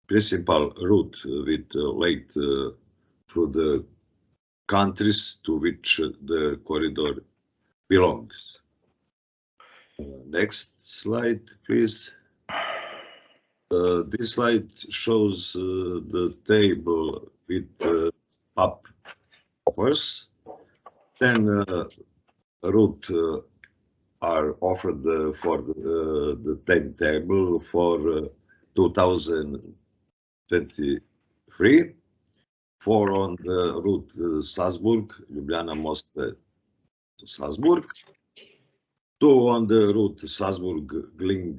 [SPEAKER 6] principal route with late through the countries to which the corridor belongs. Next slide, please. This slide shows the table with PAP offers. 10 routes are offered for the timetable for 2023. 4 on the route Salzburg, Ljubljana, Most, Salzburg. 2 on the route Salzburg, Gling,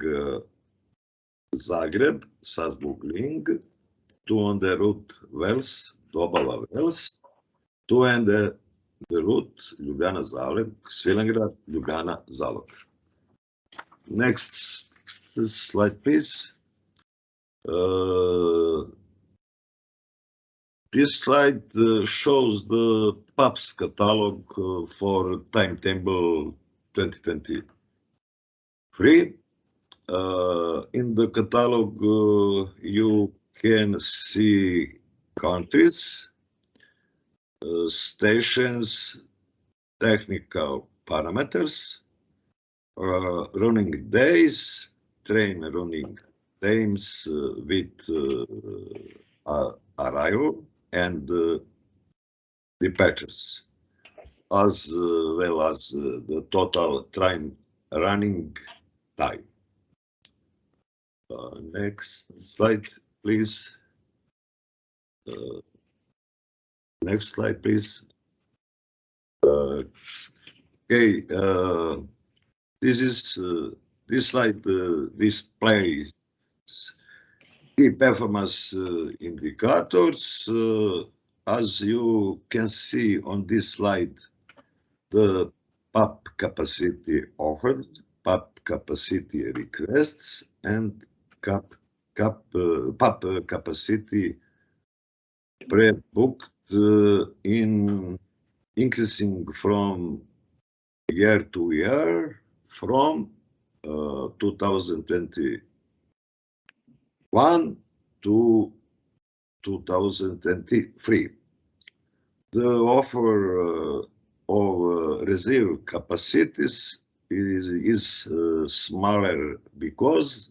[SPEAKER 6] Zagreb, Salzburg, Gling. 2 on the route Wels, Dobova, Wels. 2 on the route Ljubljana, Zalog, Svilengrad, Ljubljana, Zalog. Next slide, please. This slide shows the PaPs catalog for timetable 2023. In the catalog, you can see countries, stations, technical parameters, running days, train running times with arrival and departures, as well as the total train running time. Next slide, please. Next slide, please. Okay, this slide displays key performance indicators. As you can see on this slide, the PAP capacity offered, PAP capacity requests, and PAP capacity pre-booked in increasing from year to year from 2021 to 2023. The offer of reserve capacities is smaller because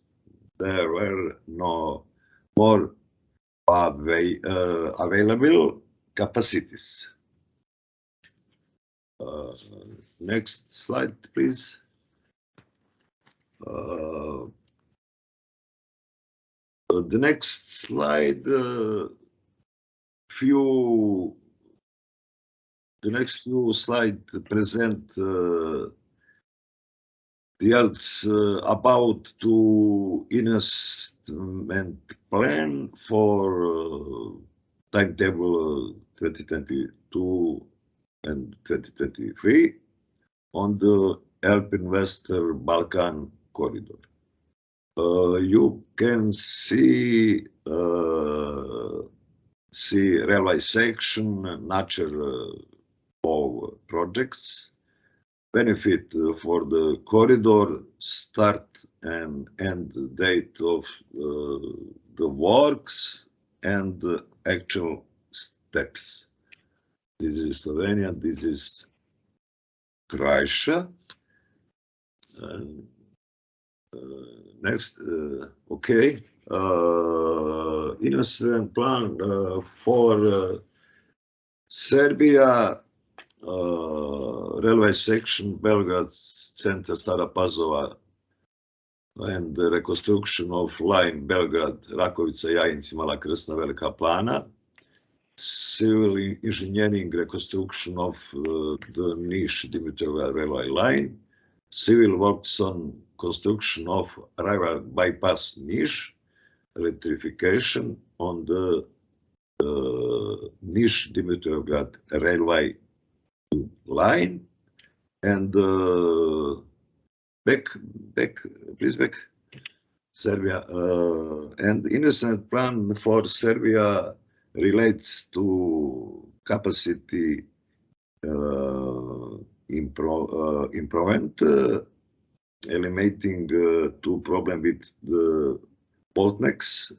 [SPEAKER 6] there were no more available capacities. Next slide, please. The next slide, the next few slides present the details about to investment plan for timetable 2022 and 2023 on the Alpine-Western Balkan corridor. You can see railway section, nature of projects, benefit for the corridor, start and end date of the works, and the actual steps. This is Slovenia, this is Croatia. Next, okay. Investment plan for Serbia, railway section Belgrade Center, Stara Pazova, and the reconstruction of line Belgrade, Rakovica, Jajinci, Mala Krsna, Velika Plana. Civil engineering reconstruction of the Niš-Dimitrov railway line. Civil works on construction of railway bypass Niš, electrification on the Niš-Dimitrovgrad railway line, and please back, Serbia, and investment plan for Serbia relates to capacity improvement, eliminating two problems with the bottlenecks,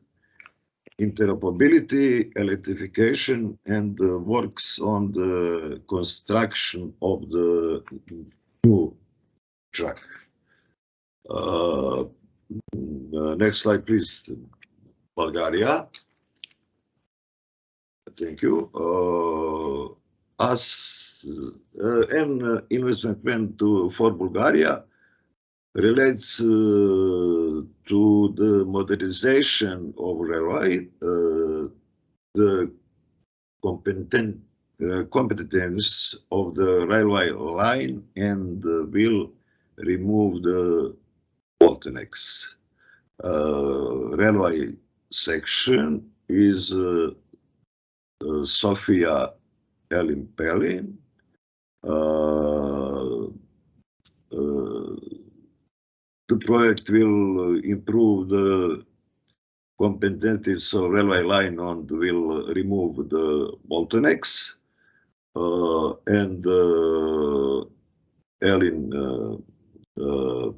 [SPEAKER 6] interoperability, electrification, and works on the construction of the new track. Next slide, please. Bulgaria. Thank you. As an investment plan for Bulgaria relates to the modernization of railway, the competence of the railway line, and will remove the bottlenecks. Railway section is Sofia Alpine. The project will improve the competitiveness of railway line and will remove the bottlenecks. And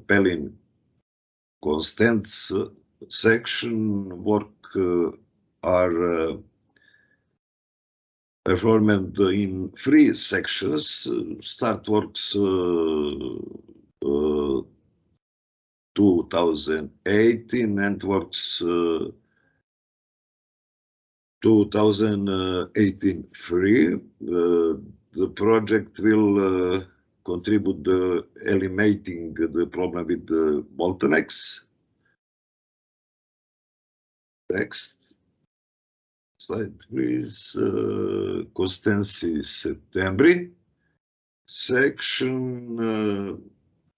[SPEAKER 6] Pelin Constance section work are performed in 3 sections. Start works 2018 and works 2018-3. The project will contribute to eliminating the problem with the bottlenecks. Next slide, please. Constanzi Settembri section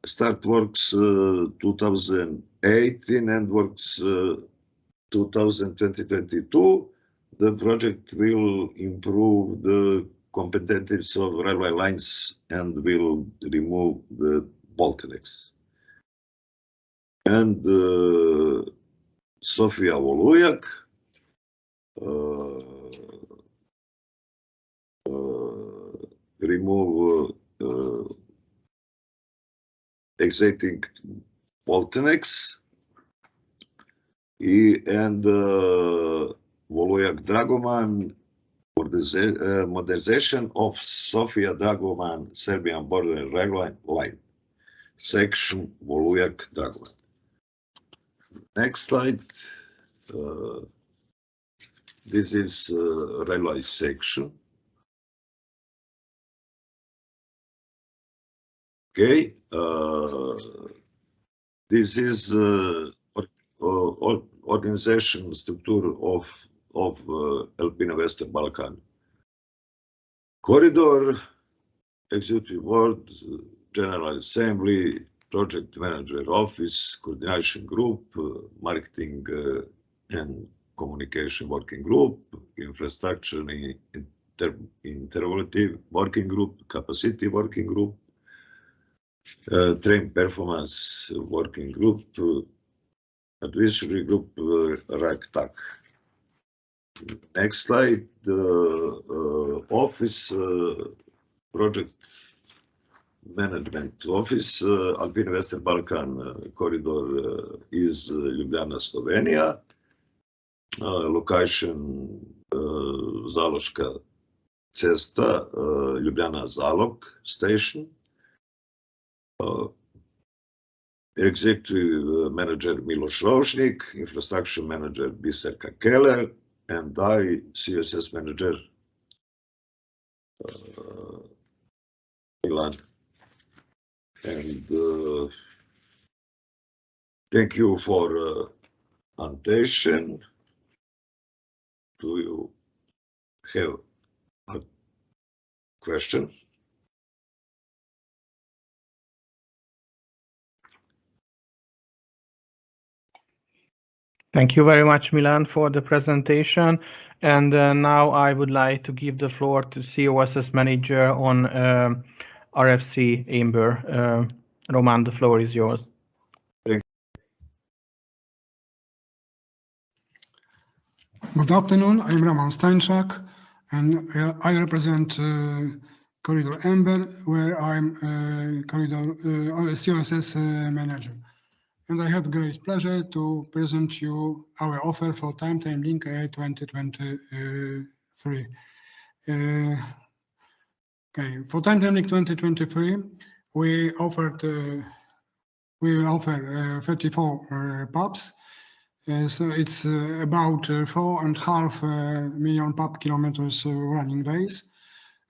[SPEAKER 6] start works 2018 and works 2022. The project will improve the competitiveness of railway lines and will remove the bottlenecks. And Sofia Volujac remove existing bottlenecks, and Volujac Dragoman modernization of Sofia Dragoman Serbian border railway line section Volujac Dragoman. Next slide. This is railway section. Okay, this is organization structure of Alpine-Western Balkan corridor, executive board, general assembly, project manager office, coordination group, marketing and communication working group, infrastructure interrogative working group, capacity working group, train performance working group, advisory group, RACTAC. Next slide. Office, project management office, Alpine-Western Balkan corridor is Ljubljana, Slovenia. Location Zaloška cesta, Ljubljana Zalog station. Executive manager Miloš Rovšnik, infrastructure manager Biserka Keller, and I, CSS manager Milan. And thank you for attention. Do you have a question?
[SPEAKER 2] Thank you very much, Milan, for the presentation. And now I would like to give the floor to COSS manager on RFC Amber. Roman, the floor is yours.
[SPEAKER 7] Good afternoon, I'm Roman Stańczak, and I represent Corridor Amber, where I'm Corridor COSS manager. And I have great pleasure to present you our offer for timetabling 2023. Okay, for timetabling 2023, we will offer 34 PaPs So it's about 4.5 million PaP kilometers running days.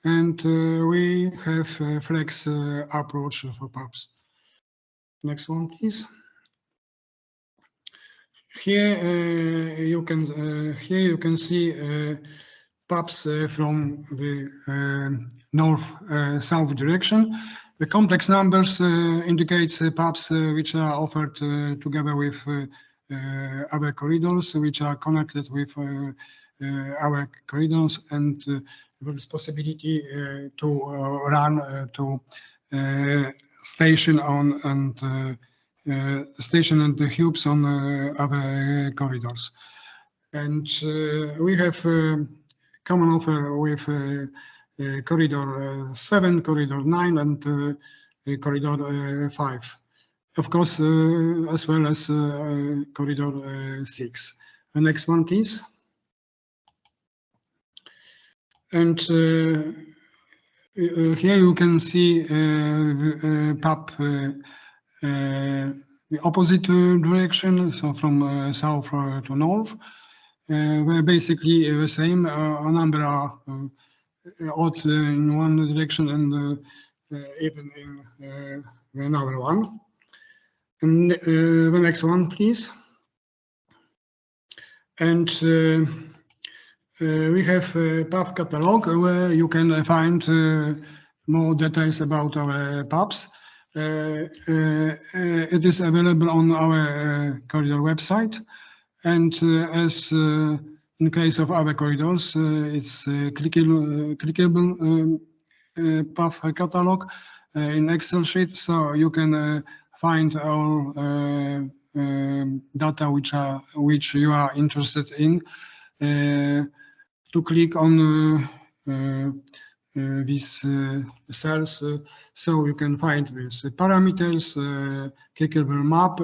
[SPEAKER 7] And we have flex approach for PaPs. Next one, please. Here you can see PaPs from the north-south direction. The complex numbers indicates PaPs which are offered together with our corridors, which are connected with our corridors, and there is possibility to run to station on and station and the hubs on other corridors. And we have common offer with corridor 7, corridor 9, and corridor 5. Of course, as well as corridor 6. The next one, please. And here you can see PaP the opposite direction, so from south to north. Where basically the same number are odd in one direction and even in another one. And the next one, please. And we have a PaP catalog where you can find more details about our PaPs. It is available on our corridor website. And as in case of other corridors, it's clickable PaP catalog in Excel sheet, so you can find all data which you are interested in. To click on these cells, so you can find these parameters, clickable map,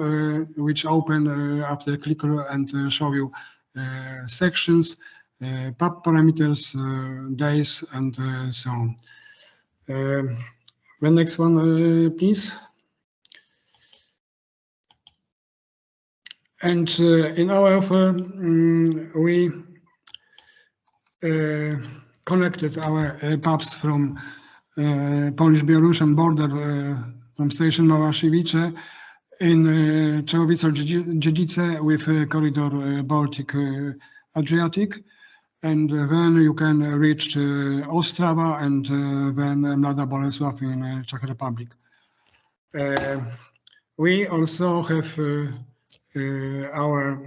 [SPEAKER 7] which open after clicker and show you sections, PaP parameters, days, and so on. The next one, please. And in our offer, we connected our PaPs from Polish-Belarusian border from station Małaszewicze in Czechowice-Dziedzice with corridor Baltic-Adriatic, and then you can reach Ostrava and then Mlada Bolesław in Czech Republic. We also have our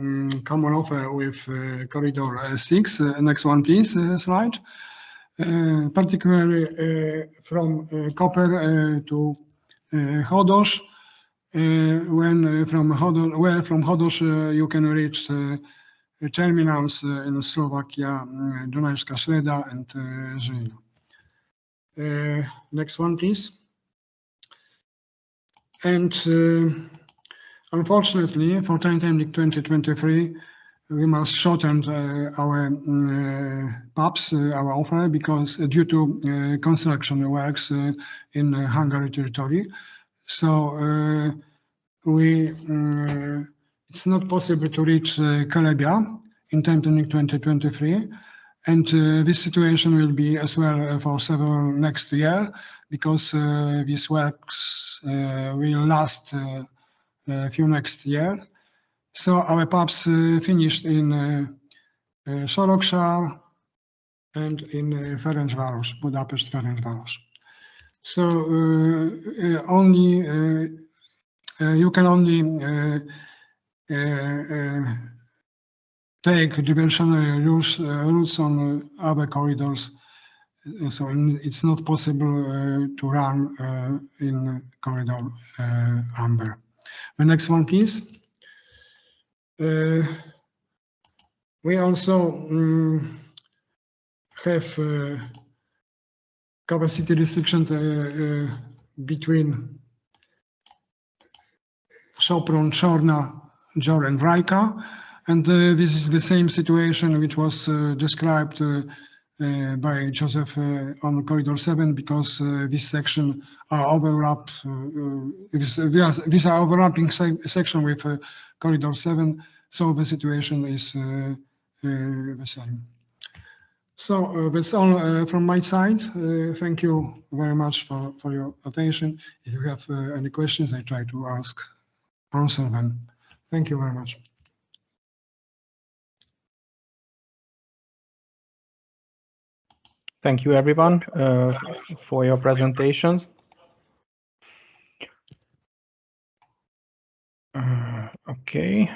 [SPEAKER 7] common offer with corridor 6. Next one, please, slide. Particularly from Koper to Chodosz. Where from Chodosz you can reach terminals in Slovakia, Dunajska Średa and Żylino. Next one, please. And unfortunately, for timetable 2023, we must shorten our PaPs, our offer, because due to construction works in Hungary territory. So it's not possible to reach Kalebia in timetable 2023. And this situation will be as well for several next year, because these works will last a few next year. So our PaPs finished in Sorokshar and in Ferencváros, Budapest, Ferencváros. So you can only take diversionary routes on other corridors. So it's not possible to run in corridor Amber. The next one, please. We also have capacity restrictions between Sopron, Chorna, Jor, and Rajka, and this is the same situation which was described by Joseph on corridor 7, because this section are overlapped. These are overlapping section with corridor 7, so the situation is the same. So that's all from my side. Thank you very much for your attention. If you have any questions, I try to answer them. Thank you very much.
[SPEAKER 2] Thank you, everyone, for your presentations. Okay.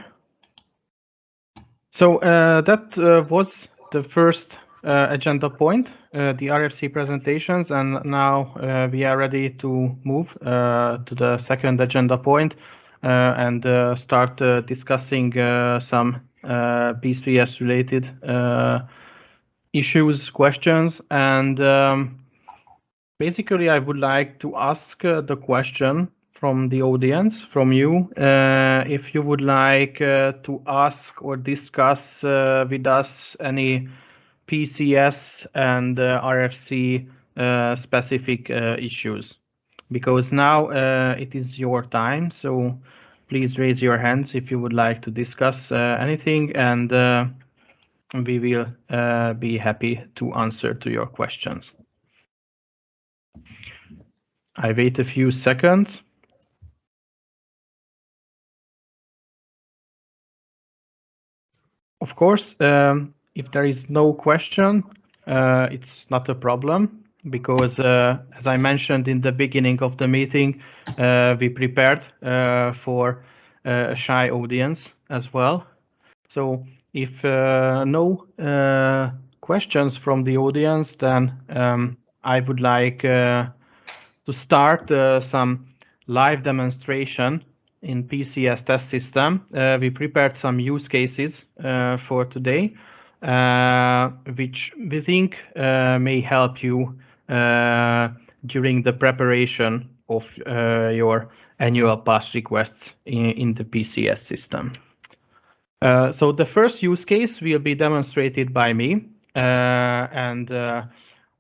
[SPEAKER 2] So that was the first agenda point, the RFC presentations, and now we are ready to move to the second agenda point and start discussing some PCS related issues, questions, and basically I would like to ask the question from the audience, from you, if you would like to ask or discuss with us any PCS and RFC specific issues, because now it is your time, so please raise your hands if you would like to discuss anything, and we will be happy to answer to your questions. I wait a few seconds. Of course, if there is no question, it's not a problem, because as I mentioned in the beginning of the meeting, we prepared for a shy audience as well. So if no questions from the audience, then I would like to start some live demonstration in PCS test system. We prepared some use cases for today, which we think may help you during the preparation of your annual pass requests in the PCS system. So the first use case will be demonstrated by me, and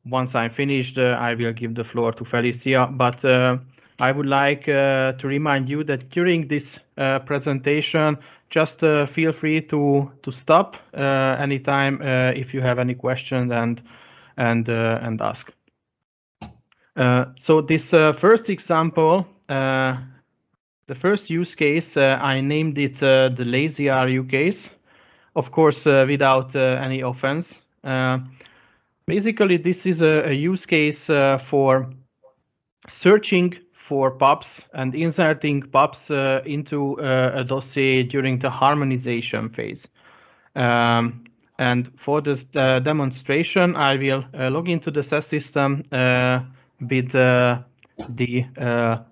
[SPEAKER 2] once I'm finished, I will give the floor to Felicia, but I would like to remind you that during this presentation, just feel free to stop anytime if you have any questions and ask. So this first example, the first use case, I named it the lazy RU case, of course, without any offense. Basically, this is a use case for searching for PaPs and inserting PaPs into a dossier during the harmonization phase. And for this demonstration, I will log into the SAS system with the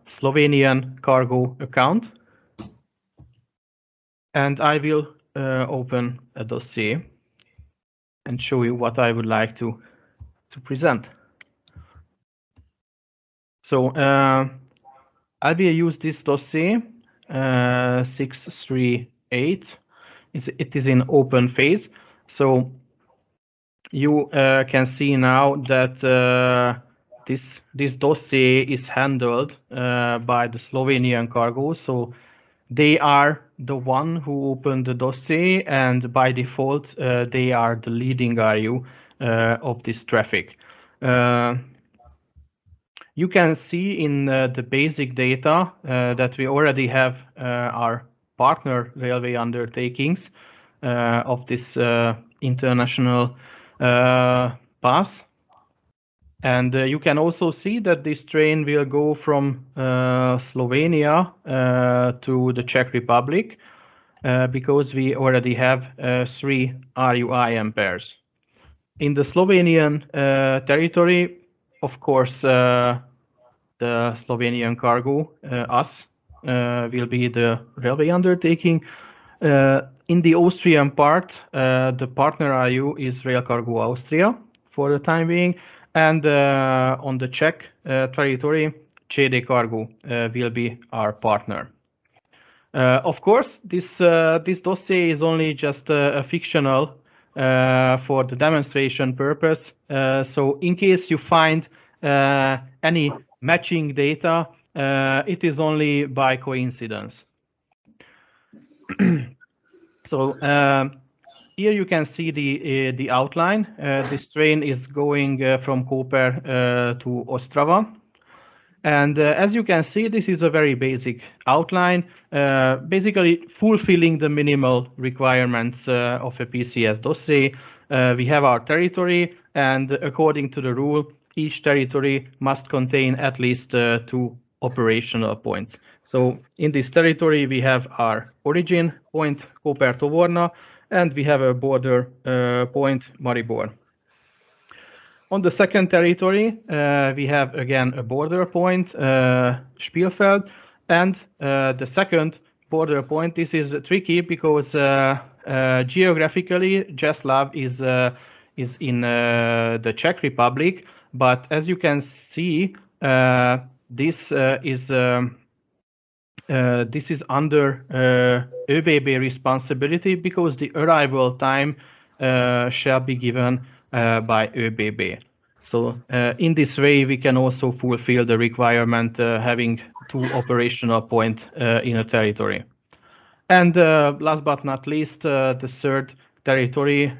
[SPEAKER 2] Slovenian cargo account. And I will open a dossier and show you what I would like to present. So I will use this dossier 638. It is in open phase. So you can see now that this dossier is handled by the Slovenian cargo. So they are the one who opened the dossier, and by default, they are the leading RU of this traffic. You can see in the basic data that we already have our partner railway undertakings of this international pass. And you can also see that this train will go from Slovenia to the Czech Republic because we already have 3 RUIM pairs. In the Slovenian territory, of course, the Slovenian cargo, us, will be the railway undertaking. In the Austrian part, the partner RU is Rail Cargo Austria for the time being, and on the Czech territory, ČD Cargo will be our partner. Of course, this dossier is only just a fictional for the demonstration purpose. So in case you find any matching data, it is only by coincidence. So here you can see the outline. This train is going from Koper to Ostrava. And as you can see, this is a very basic outline, basically fulfilling the minimal requirements of a PCS dossier. We have our territory, and according to the rule, each territory must contain at least 2 operational points. So in this territory, we have our origin point, Koper-Tovorna, and we have a border point, Maribor. On the second territory, we have again a border point, Spielfeld, and the second border point. This is tricky because geographically, Czeslaw is in the Czech Republic, but as you can see, this is under ÖBB responsibility because the arrival time shall be given by ÖBB. So in this way, we can also fulfill the requirement having 2 operational points in a territory. And last but not least, the third territory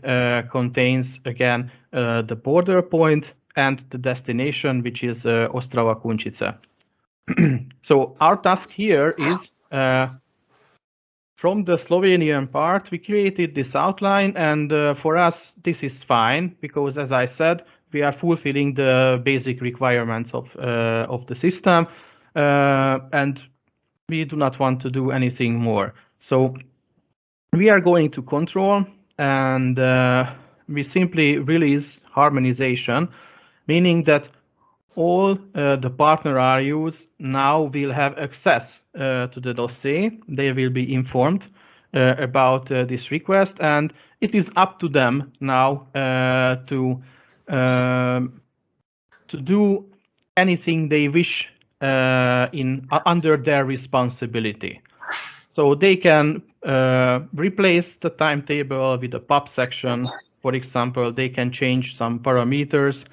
[SPEAKER 2] contains again the border point and the destination, which is Ostrava-Kunčice. So our task here is from the Slovenian part, we created this outline, and for us, this is fine because, as I said, we are fulfilling the basic requirements of the system, and we do not want to do anything more. So we are going to control, and we simply release harmonization, meaning that all the partner RUs now will have access to the dossier. They will be informed about this request, and it is up to them now to do anything they wish under their responsibility. So they can replace the timetable with a PAP section. For example, they can change some parameters.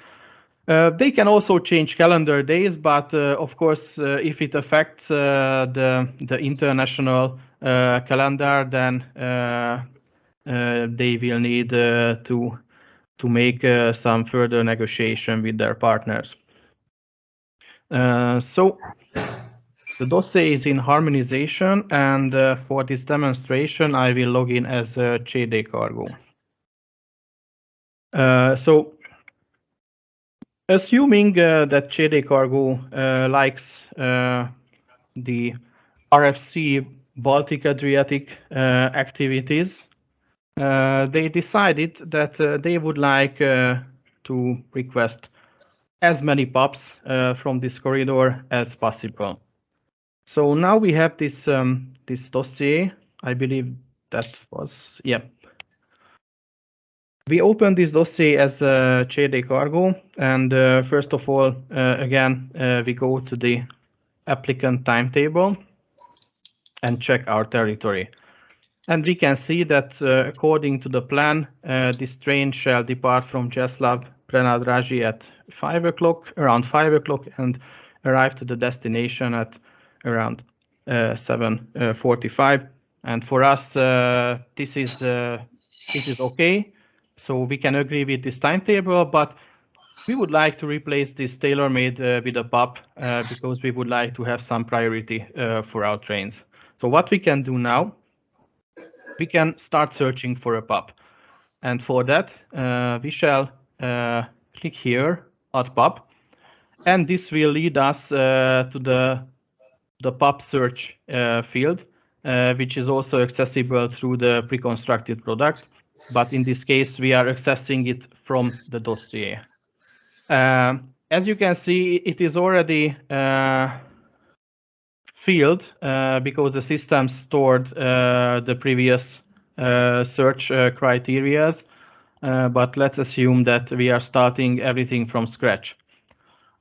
[SPEAKER 2] They can also change calendar days, but of course, if it affects the international calendar, then they will need to make some further negotiation with their partners. So the dossier is in harmonization, and for this demonstration, I will log in as CD Cargo. So assuming that CD Cargo likes the RFC Baltic-Adriatic activities, they decided that they would like to request as many PaPs from this corridor as possible. So now we have this this dossier. I believe that was, yeah. We open this dossier as CD Cargo, and first of all, again, we go to the applicant timetable and check our territory. And we can see that according to the plan, this train shall depart from Czeslaw Prenadraži at 5 o'clock, around 5 o'clock, and arrive to the destination at around 7:45. And for us, this is okay. So we can agree with this timetable, but we would like to replace this tailor-made with a PAP because we would like to have some priority for our trains. So what we can do now, we can start searching for a PAP. And for that, we shall click here at PAP, and this will lead us to the PAP search field, which is also accessible through the pre-constructed product. But in this case, we are accessing it from the dossier. As you can see, it is already filled because the system stored the previous search criteria. But let's assume that we are starting everything from scratch.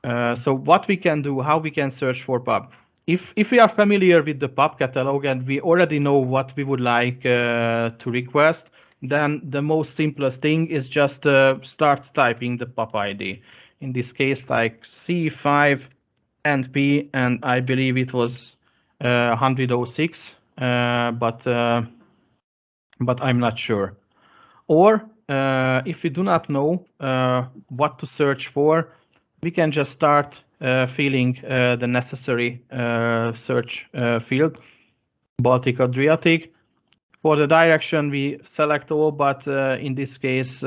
[SPEAKER 2] So what we can do, how we can search for PAP. If we are familiar with the PAP catalog and we already know what we would like to request, then the most simplest thing is just start typing the PAP ID. In this case, like C5NP, and I believe it was 106, but but I'm not sure. Or if we do not know what to search for, we can just start filling the necessary search field, Baltic-Adriatic. For the direction, we select all, but in this case,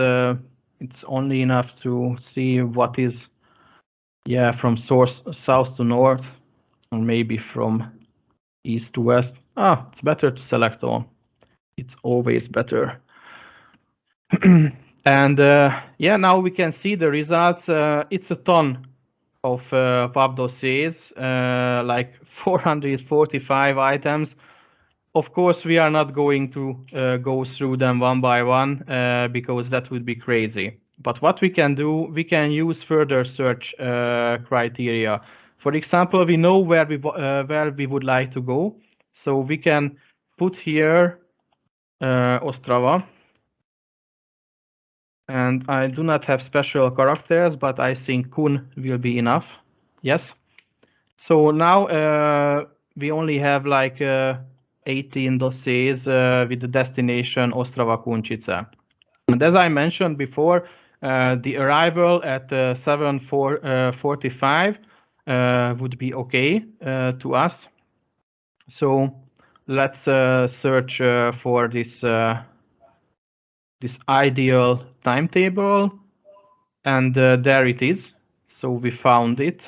[SPEAKER 2] it's only enough to see what is, from source south to north, or maybe from east to west. It's better to select all. It's always better. And now we can see the results. It's a ton of PAP dossiers, like 445 items. Of course, we are not going to go through them one by one because that would be crazy. But what we can do, we can use further search criteria. For example, we know where we would like to go, so we can put here Ostrava. And I do not have special characters, but I think Kun will be enough. Yes. So now we only have like 18 dossiers with the destination Ostrava Kunčice. And as I mentioned before, the arrival at 7:45 would be okay to us. So let's search for this ideal timetable, and there it is. So we found it.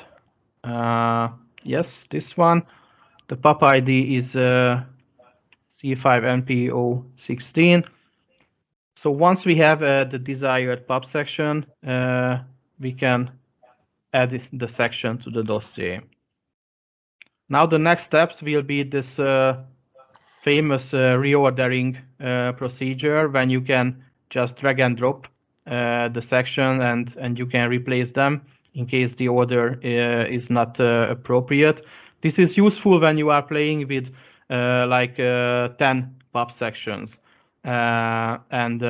[SPEAKER 2] Yes, this one. The PAP ID is C5NPO16. So once we have the desired PAP section, we can add the section to the dossier. Now the next steps will be this famous reordering procedure, when you can just drag and drop the section and you can replace them in case the order is not appropriate. This is useful when you are playing with like 10 PAP sections, and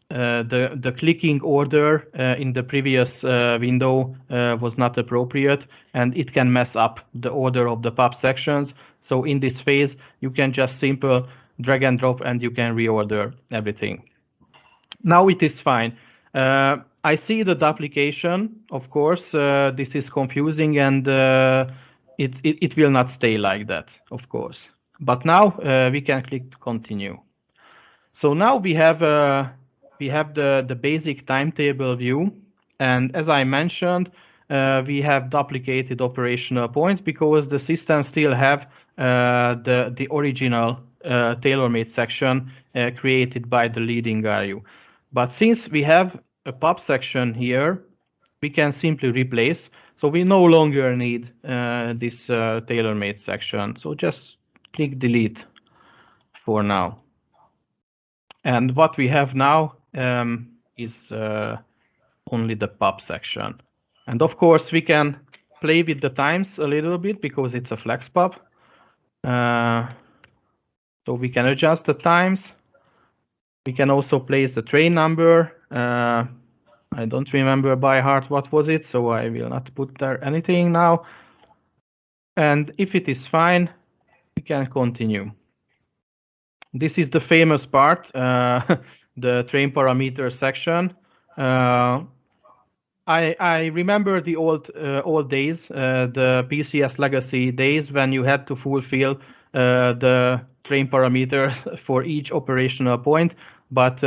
[SPEAKER 2] the clicking order in the previous window was not appropriate, and it can mess up the order of the PAP sections. So in this phase, you can just simple drag and drop and you can reorder everything. Now it is fine. I see the duplication, of course. This is confusing, and it will not stay like that, of course. But now we can click to continue. So now we have the basic timetable view, and as I mentioned, we have duplicated operational points because the system still have the original tailor-made section created by the leading RU. But since we have a PAP section here, we can simply replace. So we no longer need this tailor-made section. So just click delete for now. And what we have now is only the PAP section. And of course, we can play with the times a little bit because it's a flex PAP. So we can adjust the times. We can also place the train number. I don't remember by heart what was it, so I will not put there anything now. And if it is fine, we can continue. This is the famous part, the train parameter section. I remember the old days, the PCS legacy days, when you had to fulfill the train parameters for each operational point, but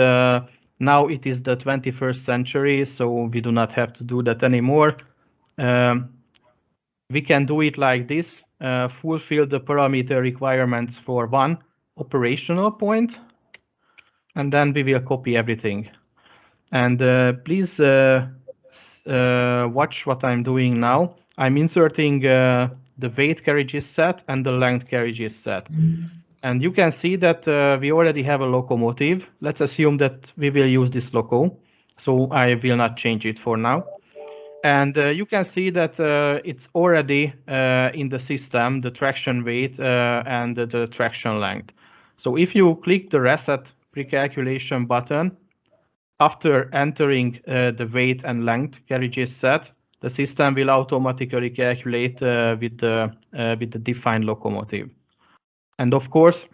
[SPEAKER 2] now it is the 21st century, so we do not have to do that anymore. We can do it like this, fulfill the parameter requirements for one operational point, and then we will copy everything. And please watch what I'm doing now. I'm inserting the weight carriages set and the length carriages set. And you can see that we already have a locomotive. Let's assume that we will use this loco. So I will not change it for now. And you can see that it's already in the system, the traction weight and the traction length. So if you click the reset pre-calculation button, after entering the weight and length carriages set, the system will automatically calculate with the defined locomotive. And of course,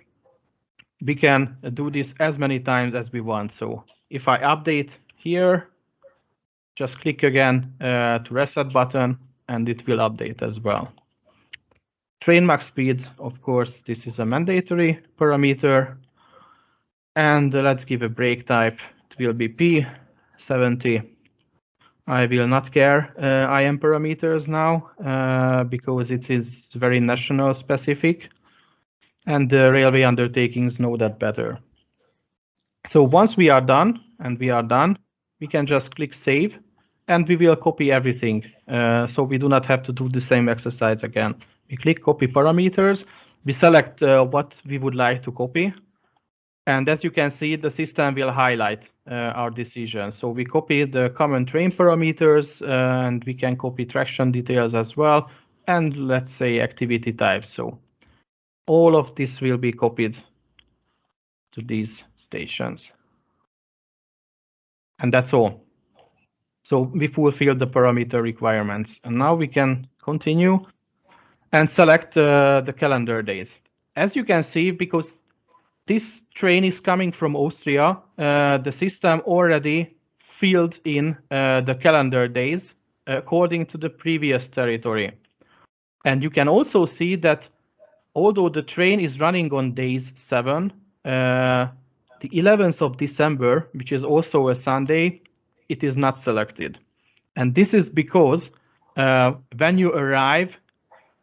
[SPEAKER 2] we can do this as many times as we want. So if I update here, just click again to reset button, and it will update as well. Train max speed, of course, this is a mandatory parameter. And let's give a brake type. It will be P70. I will not care IM parameters now because it is very national specific, and the railway undertakings know that better. So once we are done, we can just click save, and we will copy everything. So we do not have to do the same exercise again. We click copy parameters, we select what we would like to copy, and as you can see, the system will highlight our decision. So we copy the common train parameters, and we can copy traction details as well, and let's say activity types. So all of this will be copied to these stations. And that's all. So we fulfill the parameter requirements. And now we can continue and select the calendar days. As you can see, because this train is coming from Austria, the system already filled in the calendar days according to the previous territory. And you can also see that although the train is running on days 7, the 11th of December, which is also a Sunday, it is not selected. And this is because when you arrive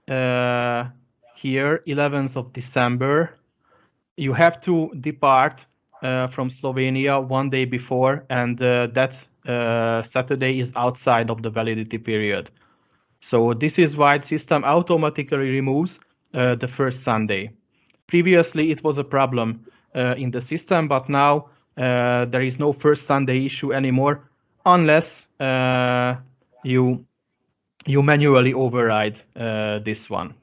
[SPEAKER 2] here, 11th of December, you have to depart from Slovenia one day before, and that Saturday is outside of the validity period. So this is why the system automatically removes the first Sunday. Previously, it was a problem in the system, but now there is no first Sunday issue anymore, unless you manually override this one.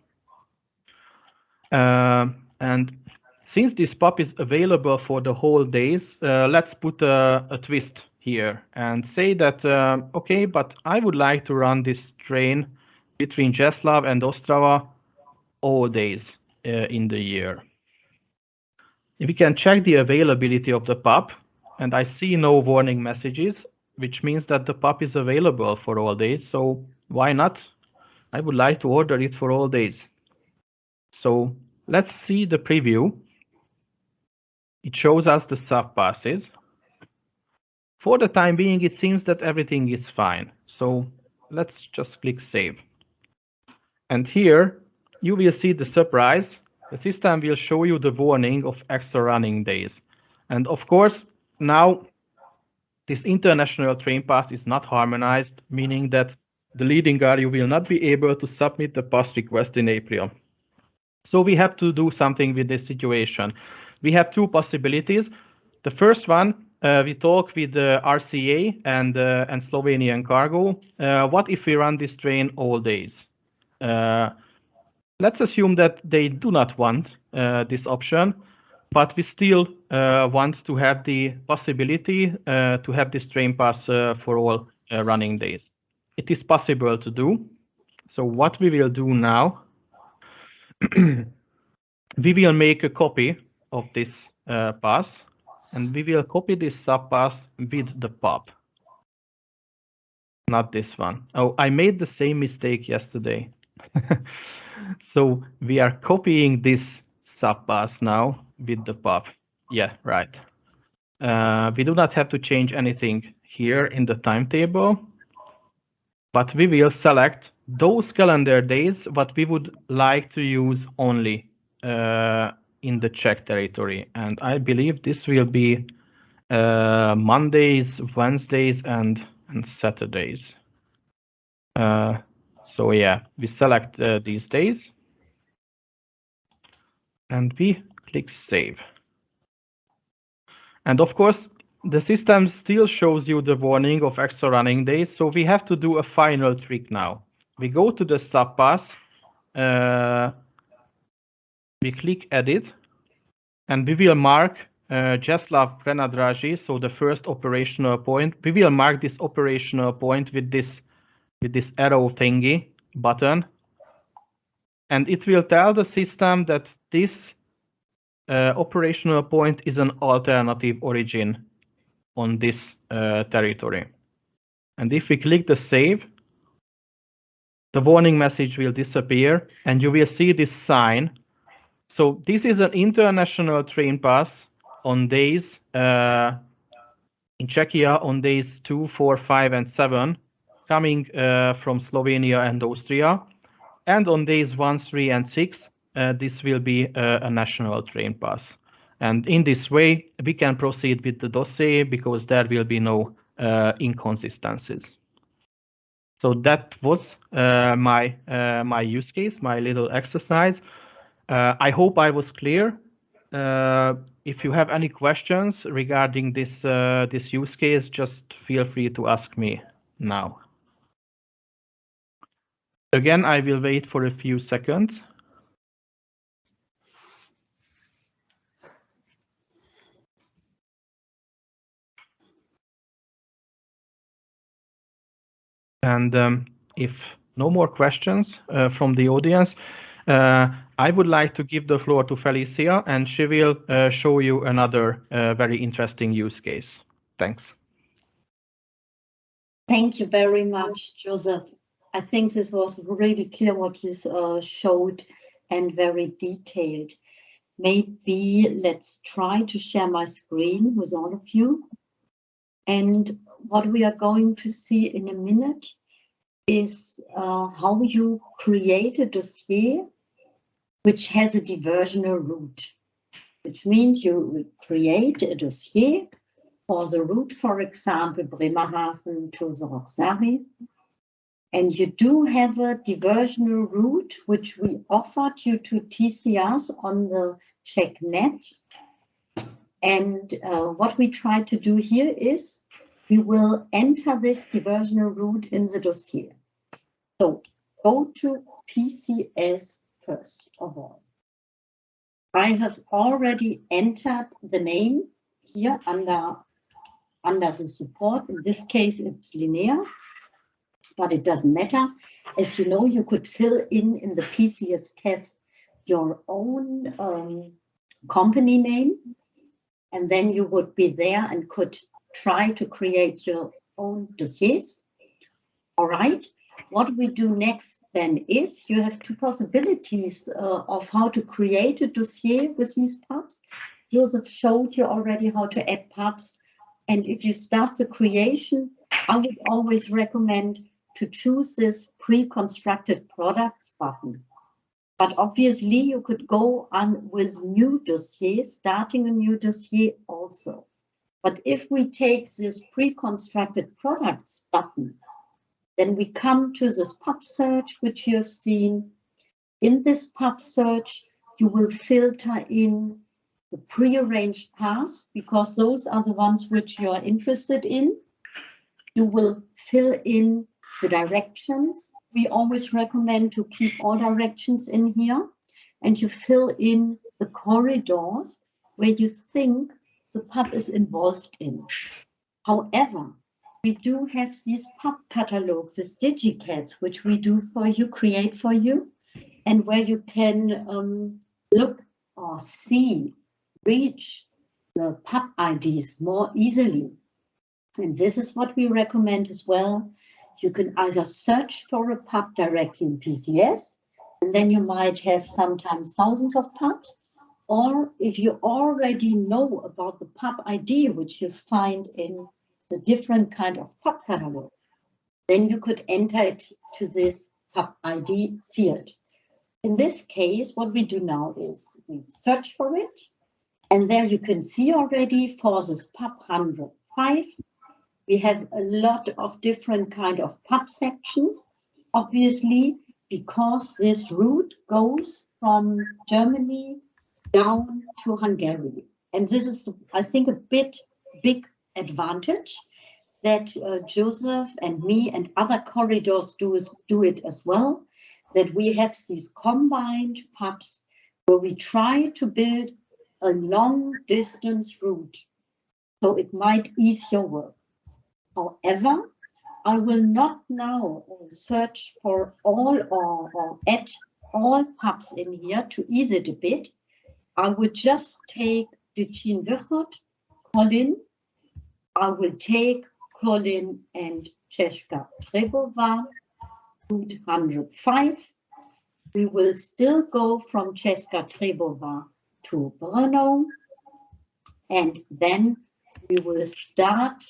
[SPEAKER 2] And since this PAP is available for the whole days, let's put a twist here and say that, okay, but I would like to run this train between Zseslav and Ostrava all days in the year. We can check the availability of the PAP, and I see no warning messages, which means that the PAP is available for all days. So why not? I would like to order it for all days. So let's see the preview. It shows us the sub-passes. For the time being, it seems that everything is fine. So let's just click save. And here you will see the surprise. The system will show you the warning of extra running days. And of course, now this international train pass is not harmonized, meaning that the leading RU will not be able to submit the pass request in April. So we have to do something with this situation. We have two possibilities. The first one, we talk with the RCA and Slovenian Cargo. What if we run this train all days? Let's assume that they do not want this option, but we still want to have the possibility to have this train pass for all running days. It is possible to do. So what we will do now, we will make a copy of this pass, and we will copy this sub-pass with the PAP. Not this one. Oh, I made the same mistake yesterday. So we are copying this sub-pass now with the PAP. Yeah, right. We do not have to change anything here in the timetable, but we will select those calendar days what we would like to use only in the Czech territory. And I believe this will be Mondays, Wednesdays, and Saturdays. So yeah, we select these days and we click save. And of course, the system still shows you the warning of extra running days. So we have to do a final trick now. We go to the sub-pass, we click edit, and we will mark Zseslav Prenadraži, so the first operational point. We will mark this operational point with this arrow thingy button, and it will tell the system that this operational point is an alternative origin on this territory. And if we click the save, the warning message will disappear and you will see this sign. So this is an international train pass on days in Czechia on days 2, 4, 5, and 7, coming from Slovenia and Austria. And on days 1, 3, and 6, this will be a national train pass. And in this way, we can proceed with the dossier because there will be no inconsistencies. So that was my use case, my little exercise. I hope I was clear. If you have any questions regarding this this use case, just feel free to ask me now. Again, I will wait for a few seconds. And if no more questions from the audience, I would like to give the floor to Felicia, and she will show you another very interesting use case. Thanks.
[SPEAKER 3] Thank you very much, Joseph. I think this was really clear what you showed and very detailed. Maybe let's try to share my screen with all of you. And what we are going to see in a minute is how you create a dossier which has a diversionary route, which means you create a dossier for the route, for example, Bremerhaven to the Roxbury. And you do have a diversionary route which we offered you to TCRs on the Czech net. And what we try to do here is we will enter this diversionary route in the dossier. So go to PCS first of all. I have already entered the name here under the support. In this case, it's Linnaeus, but it doesn't matter. As you know, you could fill in the PCS test your own company name, and then you would be there and could try to create your own dossiers. All right. What we do next then is you have two possibilities of how to create a dossier with these PaPs. Joseph showed you already how to add PaPs. And if you start the creation, I would always recommend to choose this pre-constructed products button. But obviously you could go on with new dossier, starting a new dossier also. But if we take this pre-constructed products button, then we come to this PaP search, which you have seen. In this PaP search, you will filter in the pre-arranged paths because those are the ones which you are interested in. You will fill in the directions. We always recommend to keep all directions in here. And you fill in the corridors where you think the PaP is involved in. However, we do have these PaP catalogs, these digicats, which we do for you, create for you, and where you can look or see, reach the PaP IDs more easily. And this is what we recommend as well. You can either search for a PaP directly in PCS, and then you might have sometimes thousands of PaPs, or if you already know about the PaP ID, which you find in the different kind of PaP catalog, then you could enter it to this PaP ID field. In this case, what we do now is we search for it, and there you can see already for this PaP 105, we have a lot of different kind of PaP sections, obviously, because this route goes from Germany down to Hungary. And this is, I think, a big advantage that Joseph and me and other corridors do it as well, that we have these combined PaPs where we try to build a long distance route. So it might ease your work. However, I will not now search for all or add all PaPs in here to ease it a bit, I would just take Duchin Vychot, Colin. I will take Colin and Cheshka Trebova, route 105. We will still go from Cheshka Trebova to Brno, and then we will start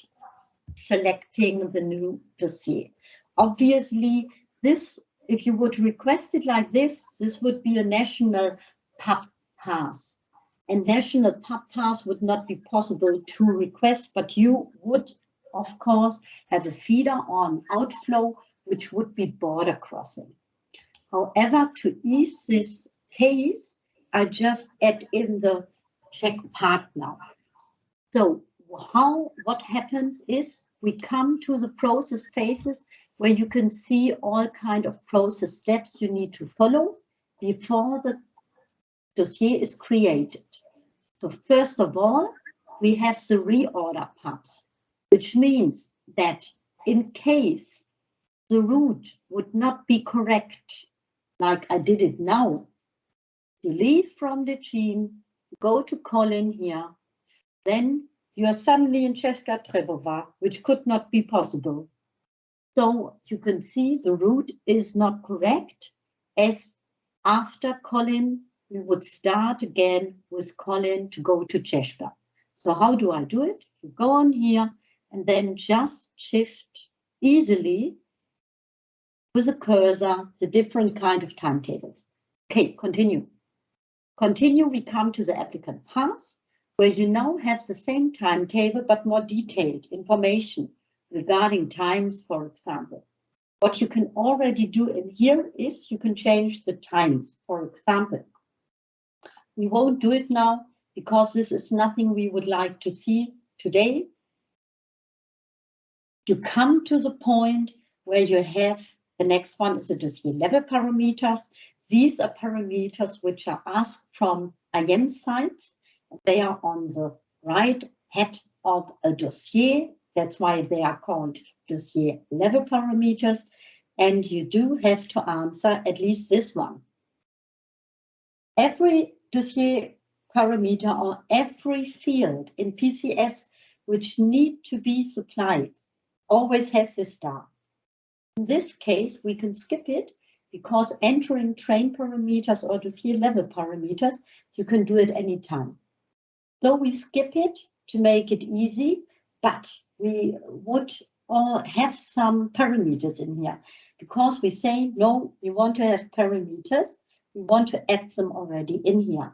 [SPEAKER 3] selecting the new dossier. Obviously, this, if you would request it like this would be a national PAP pass. And national PAP pass would not be possible to request, but you would, of course, have a feeder on outflow, which would be border crossing. However, to ease this case, I just add in the Czech part now. So what happens is we come to the process phases where you can see all kind of process steps you need to follow before the dossier is created. So first of all, we have the reorder PaPs, which means that in case the route would not be correct, like I did it now, you leave from the Duchin, go to Colin here, then you are suddenly in Cheshka Trebova, which could not be possible. So you can see the route is not correct, as after Colin, we would start again with Colin to go to Cheshka. So how do I do it? You go on here and then just shift easily with a cursor the different kind of timetables. Okay, continue. Continue, we come to the applicant path, where you now have the same timetable, but more detailed information regarding times, for example. What you can already do in here is you can change the times, for example. We won't do it now because this is nothing we would like to see today. You come to the point where you have the next one is the dossier level parameters. These are parameters which are asked from IM sites. They are on the right head of a dossier. That's why they are called dossier level parameters. And you do have to answer at least this one. Every dossier parameter or every field in PCS which need to be supplied always has this star. In this case, we can skip it because entering train parameters or dossier level parameters, you can do it anytime. So we skip it to make it easy, but we would have some parameters in here because we say, no, we want to have parameters. We want to add them already in here.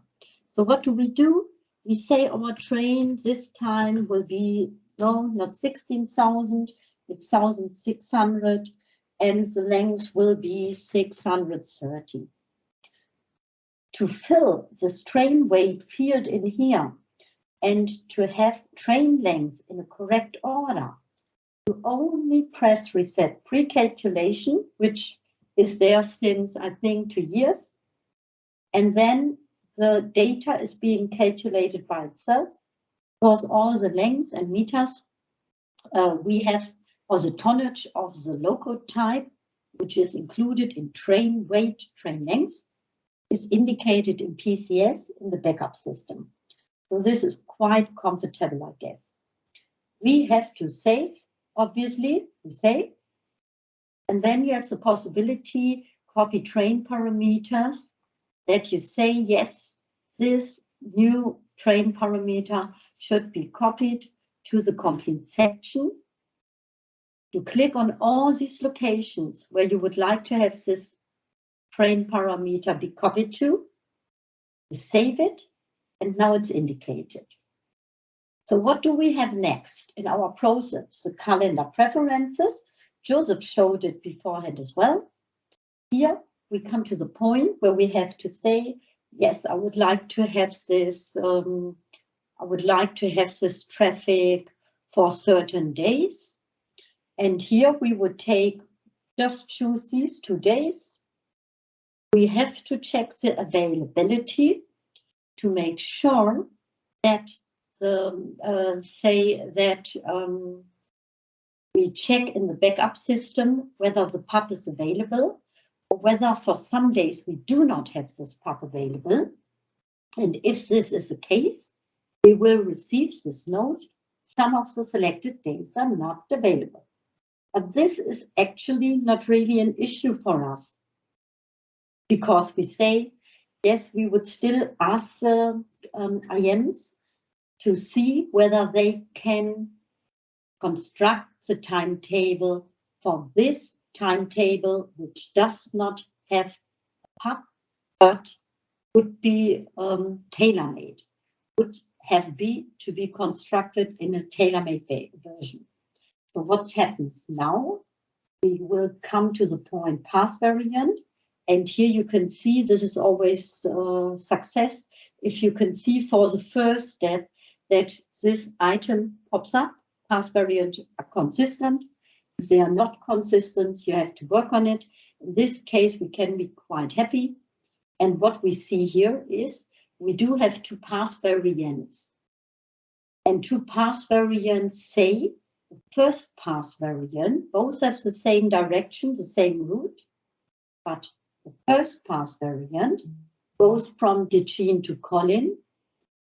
[SPEAKER 3] So what do? We say our train this time will be, no, not 16,000, it's 1,600, and the length will be 630. To fill this train weight field in here and to have train length in a correct order, you only press reset pre-calculation, which is there since, I think, 2 years. And then the data is being calculated by itself because all the lengths and meters we have, or the tonnage of the loco type, which is included in train weight, train length, is indicated in PCS in the backup system. So this is quite comfortable, I guess. We have to save, obviously, we save. And then you have the possibility, copy train parameters, that you say, yes, this new train parameter should be copied to the complete section. You click on all these locations where you would like to have this train parameter be copied to. You save it, and now it's indicated. So what do we have next in our process? The calendar preferences. Joseph showed it beforehand as well. Here we come to the point where we have to say, yes, I would like to have this. I would like to have this traffic for certain days. And here we would just choose these 2 days. We have to check the availability to make sure that we check in the backup system whether the PAP is available or whether for some days we do not have this PAP available. And if this is the case, we will receive this note. Some of the selected days are not available. But this is actually not really an issue for us, because we say, yes, we would still ask the IMs to see whether they can construct the timetable for this timetable, which does not have a PAP, but would be tailor-made, would have to be constructed in a tailor-made version. So what happens now? We will come to the point pass variant, and here you can see this is always success. If you can see for the first step that this item pops up, pass variant are consistent. If they are not consistent, you have to work on it. In this case, we can be quite happy. And what we see here is we do have two pass variants. And two pass variants say the first pass variant, both have the same direction, the same route, but the first pass variant goes from Decin to Kollin,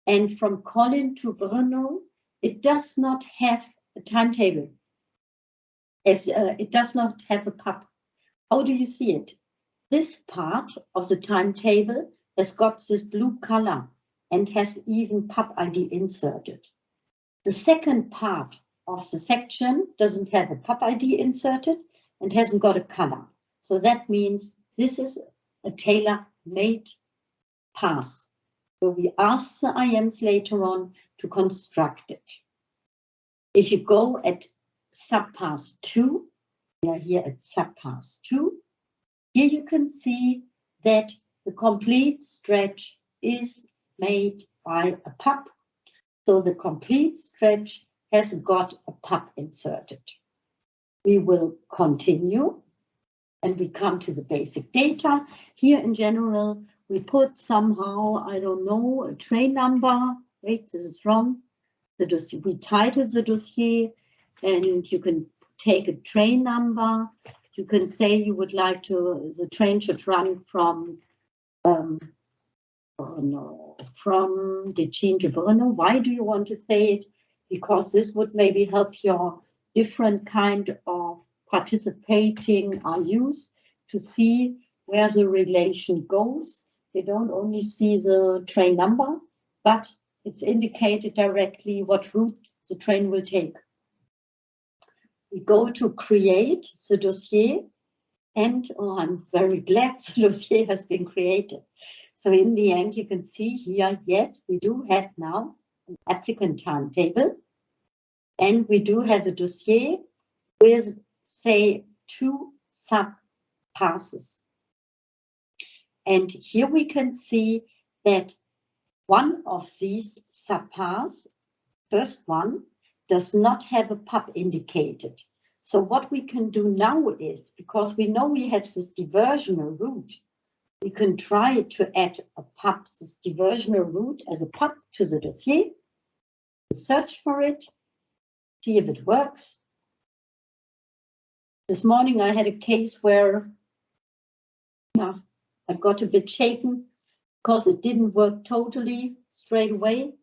[SPEAKER 3] and from Kollin to Brno, it does not have a timetable. It does not have a PAP. How do you see it? This part of the timetable has got this blue color and has even PAP ID inserted. The second part of the section doesn't have a PAP ID inserted and hasn't got a color. So that means this is a tailor-made pass. So we ask the IMs later on to construct it. If you go at subpass 2, we are here at subpass 2, here you can see that the complete stretch is made by a PAP. So the complete stretch has got a PAP inserted. We will continue and we come to the basic data. Here in general, we put somehow, I don't know, a train number. Wait, this is wrong. The dossier, we title the dossier, and you can take a train number. You can say you would like to, the train should run from Decin to Brno. Why do you want to say it? Because this would maybe help your different kind of participating RUs to see where the relation goes. They don't only see the train number, but it's indicated directly what route the train will take. We go to create the dossier, and I'm very glad the dossier has been created. So in the end, you can see here, yes, we do have now an applicant timetable, and we do have a dossier with, say, 2 sub-passes. And here we can see that one of these sub-pass, first one, does not have a PAP indicated. So what we can do now is, because we know we have this diversionary route, we can try to add a PAP, this diversionary route as a PAP to the dossier, search for it, see if it works. This morning I had a case where I got a bit shaken because it didn't work totally straight away,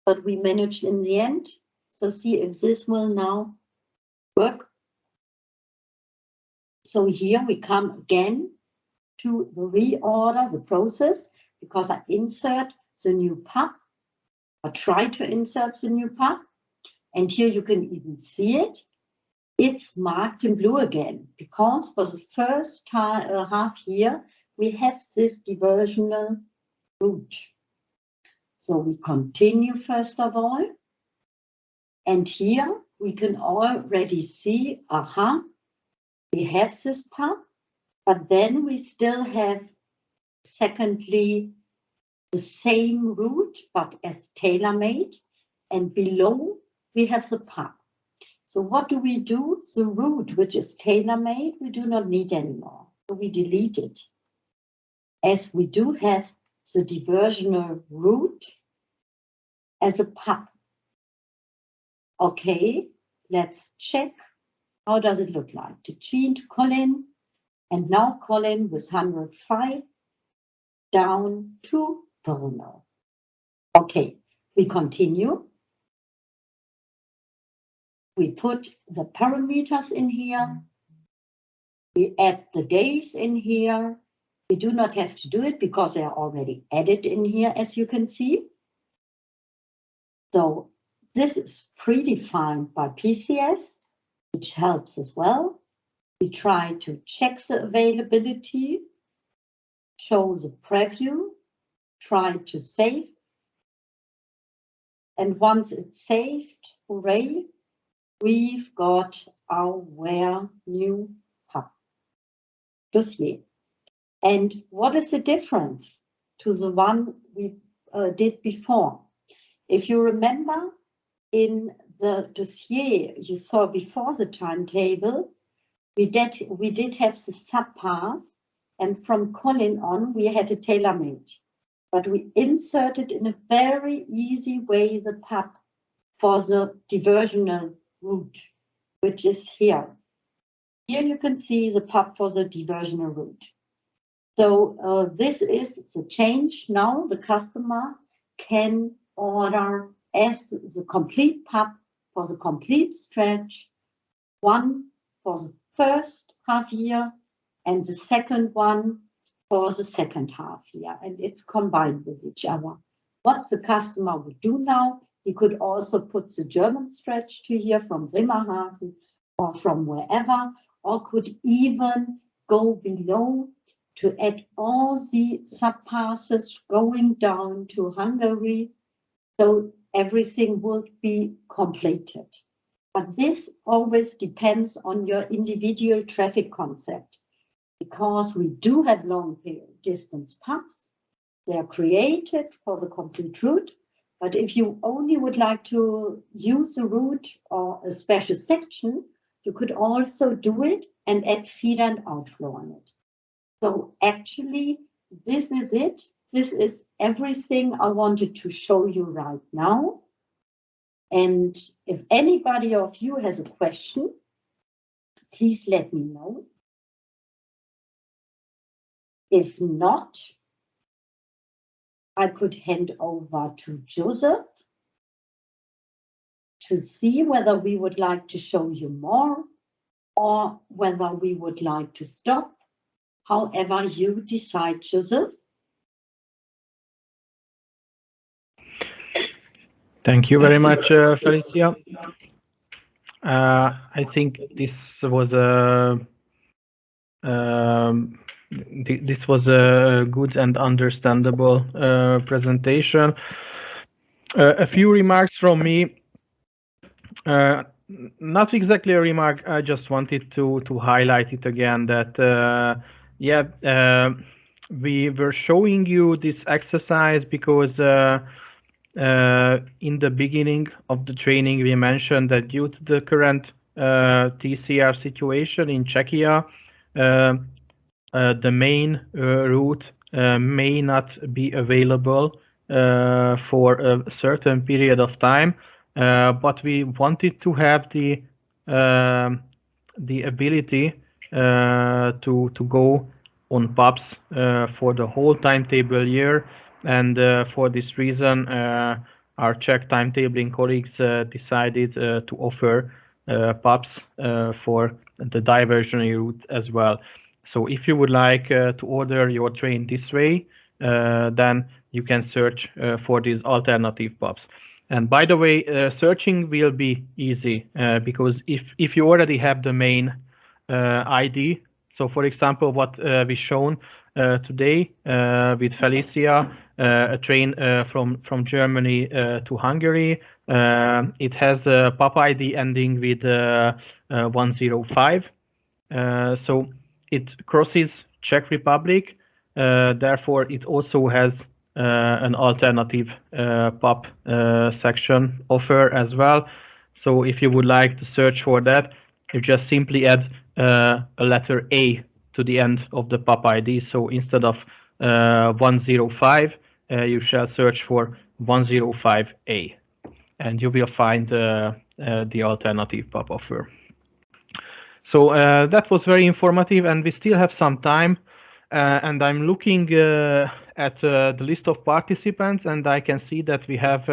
[SPEAKER 3] but we managed in the end. So see if this will now work. So here we come again to reorder the process, because I insert the new PAP, or try to insert the new PAP. And here you can even see it. It's marked in blue again, because for the first half year, we have this diversional route. So we continue first of all. And here we can already see, we have this PAP, but then we still have, secondly, the same route, but as tailor-made, and below we have the PAP. So what do? The route, which is tailor-made, we do not need anymore. So we delete it, as we do have the diversional route as a PAP. Okay, let's check. How does it look like? Decin to Kollin, and now Kollin with 105 down to Brno. Okay, we continue. We put the parameters in here. We add the days in here. We do not have to do it because they are already added in here, as you can see. So this is predefined by PCS, which helps as well. We try to check the availability, show the preview, try to save. And once it's saved, hooray, we've got our new PAP dossier. And what is the difference to the one we did before? If you remember, in the dossier you saw before the timetable, we did have the subpass, and from Colin on we had a tailor-made. But we inserted in a very easy way the PAP for the diversionary route, which is here. Here you can see the PAP for the diversionary route. So this is the change. Now the customer can order as the complete PAP for the complete stretch, one for the first half year and the second one for the second half year, and it's combined with each other. What the customer would do now, he could also put the German stretch to here from Bremerhaven or from wherever, or could even go below to add all the subpasses going down to Hungary. So everything would be completed. But this always depends on your individual traffic concept, because we do have long distance PAPs. They are created for the complete route. But if you only would like to use the route or a special section, you could also do it and add feeder and outflow on it. So actually, this is it. This is everything I wanted to show you right now. And if anybody of you has a question, please let me know. If not, I could hand over to Joseph to see whether we would like to show you more or whether we would like to stop. However you decide, Joseph.
[SPEAKER 2] Thank you very much, Felicia. I think this was a good and understandable presentation. A few remarks from me. Not exactly a remark. I just wanted to highlight it again that we were showing you this exercise because in the beginning of the training we mentioned that due to the current TCR situation in Czechia, the main route may not be available for a certain period of time, but we wanted to have the ability to go on PaPs for the whole timetable year, and for this reason our Czech timetabling colleagues decided to offer PaPs for the diversionary route as well. So if you would like to order your train this way, then you can search for these alternative PaPs. And by the way, searching will be easy because if you already have the main ID, so for example, what we shown today with Felicia, a train from Germany to Hungary, it has a PAP ID ending with 105. So it crosses Czech Republic, therefore it also has an alternative PAP section offer as well. So if you would like to search for that, you just simply add a letter A to the end of the PAP ID. So instead of 105, you shall search for 105A, and you will find the alternative PAP offer. So that was very informative, and we still have some time, and I'm looking at the list of participants, and I can see that we have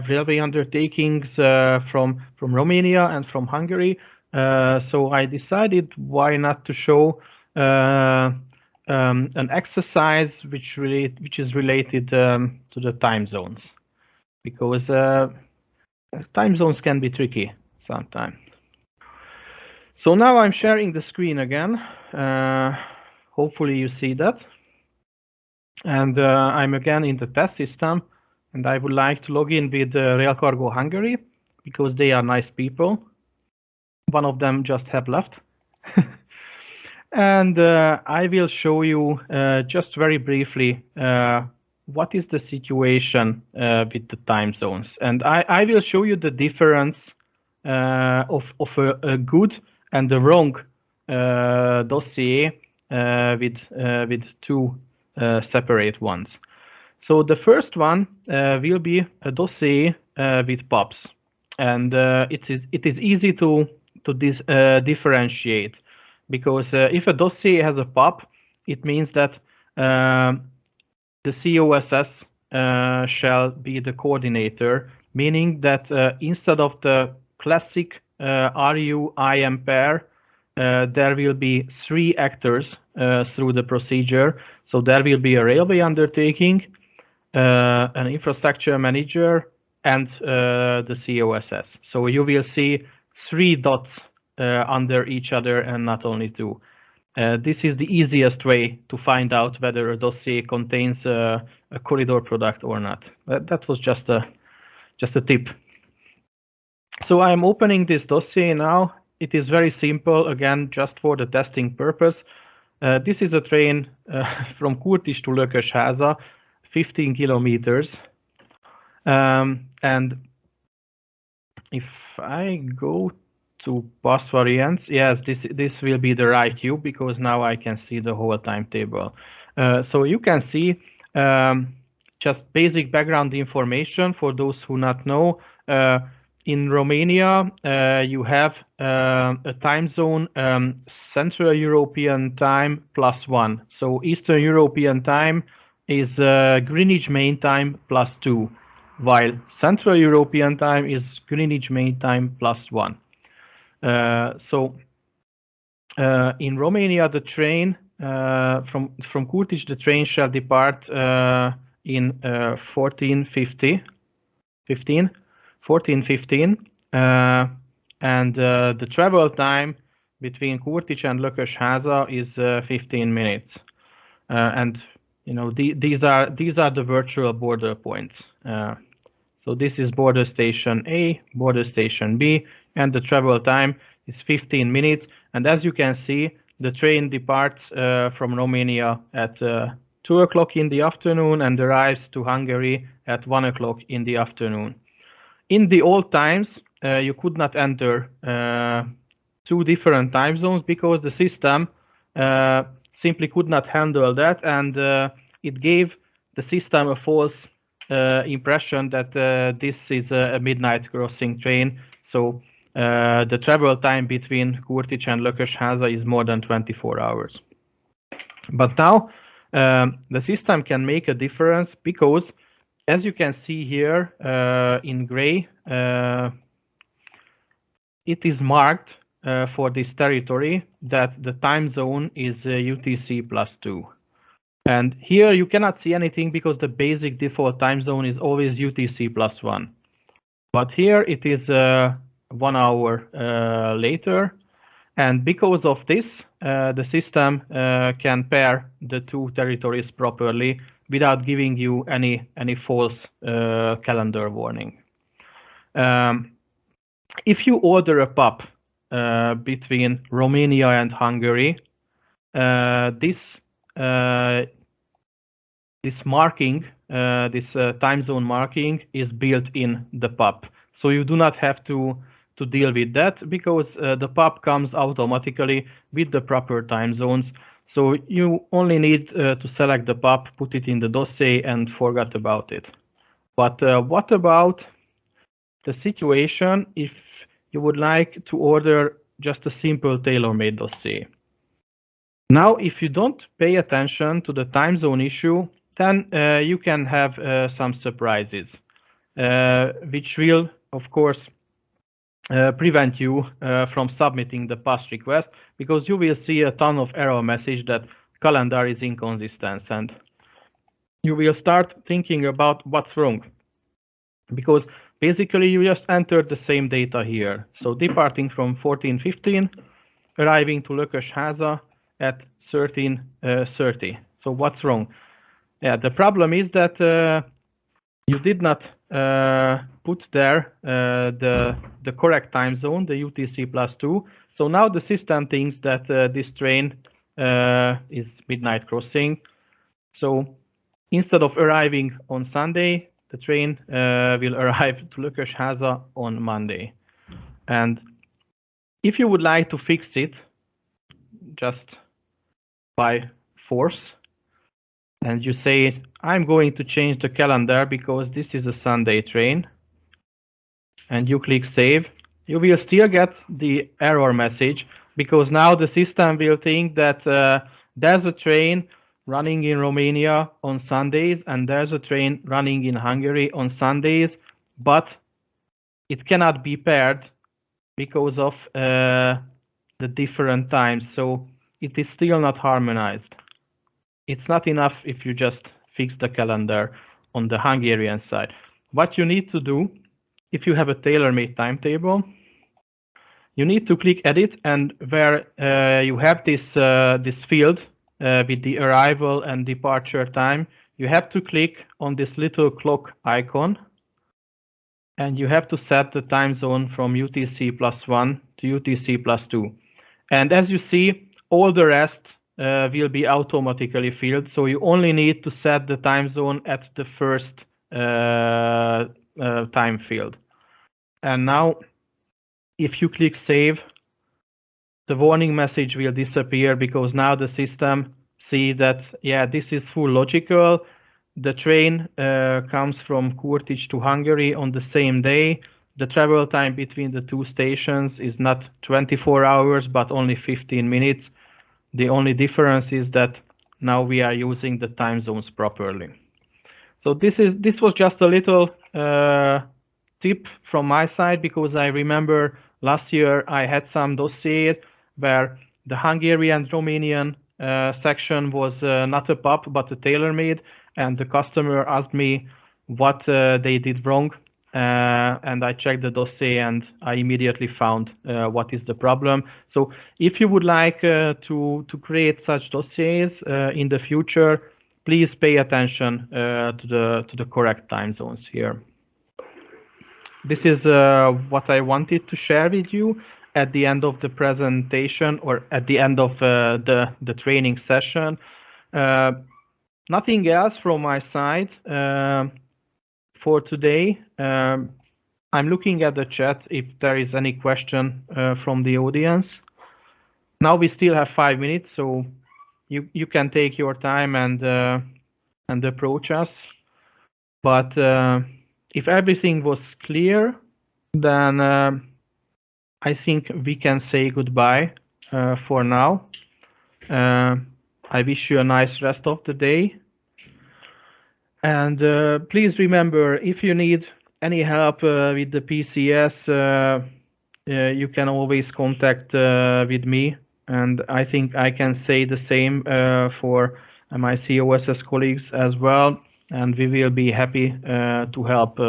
[SPEAKER 2] railway undertakings from Romania and from Hungary. So I decided why not to show an exercise which is related to the time zones, because time zones can be tricky sometimes. So now I'm sharing the screen again. Hopefully you see that. And I'm again in the test system, and I would like to log in with Rail Cargo Hungary, because they are nice people. One of them just have left. And I will show you just very briefly what is the situation with the time zones. And I will show you the difference of a good and the wrong dossier with two separate ones. So the first one will be a dossier with PaPs, and it is easy to differentiate, because if a dossier has a PaP, it means that the COSS shall be the coordinator, meaning that instead of the classic RU-IM pair, there will be three actors through the procedure. So there will be a railway undertaking, an infrastructure manager, and the COSS. So you will see three dots under each other and not only two. This is the easiest way to find out whether a dossier contains a corridor product or not. That was just a tip. So I'm opening this dossier now. It is very simple, again, just for the testing purpose. This is a train from Kurtis to Lökösháza, 15 kilometers. And if I go to bus variants, yes, this will be the right view, because now I can see the whole timetable. So you can see just basic background information for those who not know. In Romania, you have a time zone, Central European time +1. So Eastern European time is Greenwich Mean Time +2, while Central European time is Greenwich Mean Time +1. So in Romania, the train from Kurtis, the train shall depart in 14:15, and the travel time between Kurtis and Lökösháza is 15 minutes. And you know, these are the virtual border points. So this is border station A, border station B, and the travel time is 15 minutes. And as you can see, the train departs from Romania at 2 o'clock in the afternoon and arrives to Hungary at 1 o'clock in the afternoon. In the old times, you could not enter two different time zones, because the system simply could not handle that, and it gave the system a false impression that this is a midnight crossing train. So the travel time between Kurtis and Lökösháza is more than 24 hours. But now the system can make a difference, because as you can see here in gray, it is marked for this territory that the time zone is UTC +2. And here you cannot see anything, because the basic default time zone is always UTC +1. But here it is 1 hour later. And because of this, the system can pair the two territories properly without giving you any false calendar warning. If you order a PaP between Romania and Hungary, this marking, this time zone marking, is built in the PaP. So you do not have to deal with that, because the PaP comes automatically with the proper time zones. So you only need to select the PaP, put it in the dossier, and forget about it. But what about the situation if you would like to order just a simple tailor-made dossier? Now, if you don't pay attention to the time zone issue, then you can have some surprises, which will, of course, prevent you from submitting the past request, because you will see a ton of error message that calendar is inconsistent, and you will start thinking about what's wrong, because basically you just entered the same data here. So departing from 14:15, arriving to Lökösháza at 13:30. So what's wrong? Yeah, the problem is that you did not put there the correct time zone, the UTC+2. So now the system thinks that this train is midnight crossing. So instead of arriving on Sunday, the train will arrive to Lökösháza on Monday. And if you would like to fix it just by force, and you say, I'm going to change the calendar because this is a Sunday train, and you click save, you will still get the error message, because now the system will think that there's a train running in Romania on Sundays and there's a train running in Hungary on Sundays, but it cannot be paired because of the different times. So it is still not harmonized. It's not enough if you just fix the calendar on the Hungarian side. What you need to do, if you have a tailor-made timetable, you need to click edit, and where you have this field with the arrival and departure time, you have to click on this little clock icon, and you have to set the time zone from UTC+1 to UTC+2. And as you see, all the rest will be automatically filled, so you only need to set the time zone at the first time field. And now, if you click save, the warning message will disappear, because now the system sees that, yeah, this is full logical. The train comes from Kurtic to Hungary on the same day. The travel time between the two stations is not 24 hours, but only 15 minutes. The only difference is that now we are using the time zones properly. So this was just a little tip from my side, because I remember last year I had some dossier where the Hungarian Romanian section was not a PAP but a tailor-made, and the customer asked me what they did wrong, and I checked the dossier and I immediately found what is the problem. So if you would like to create such dossiers in the future, please pay attention to the correct time zones here. This is what I wanted to share with you at the end of the presentation, or at the end of the training session. Nothing else from my side for today. I'm looking at the chat if there is any question from the audience. Now we still have 5 minutes, so you can take your time and approach us. But if everything was clear, then I think we can say goodbye for now. I wish you a nice rest of the day. And please remember, if you need any help with the PCS, you can always contact with me. And I think I can say the same for my COSS colleagues as well. And we will be happy to help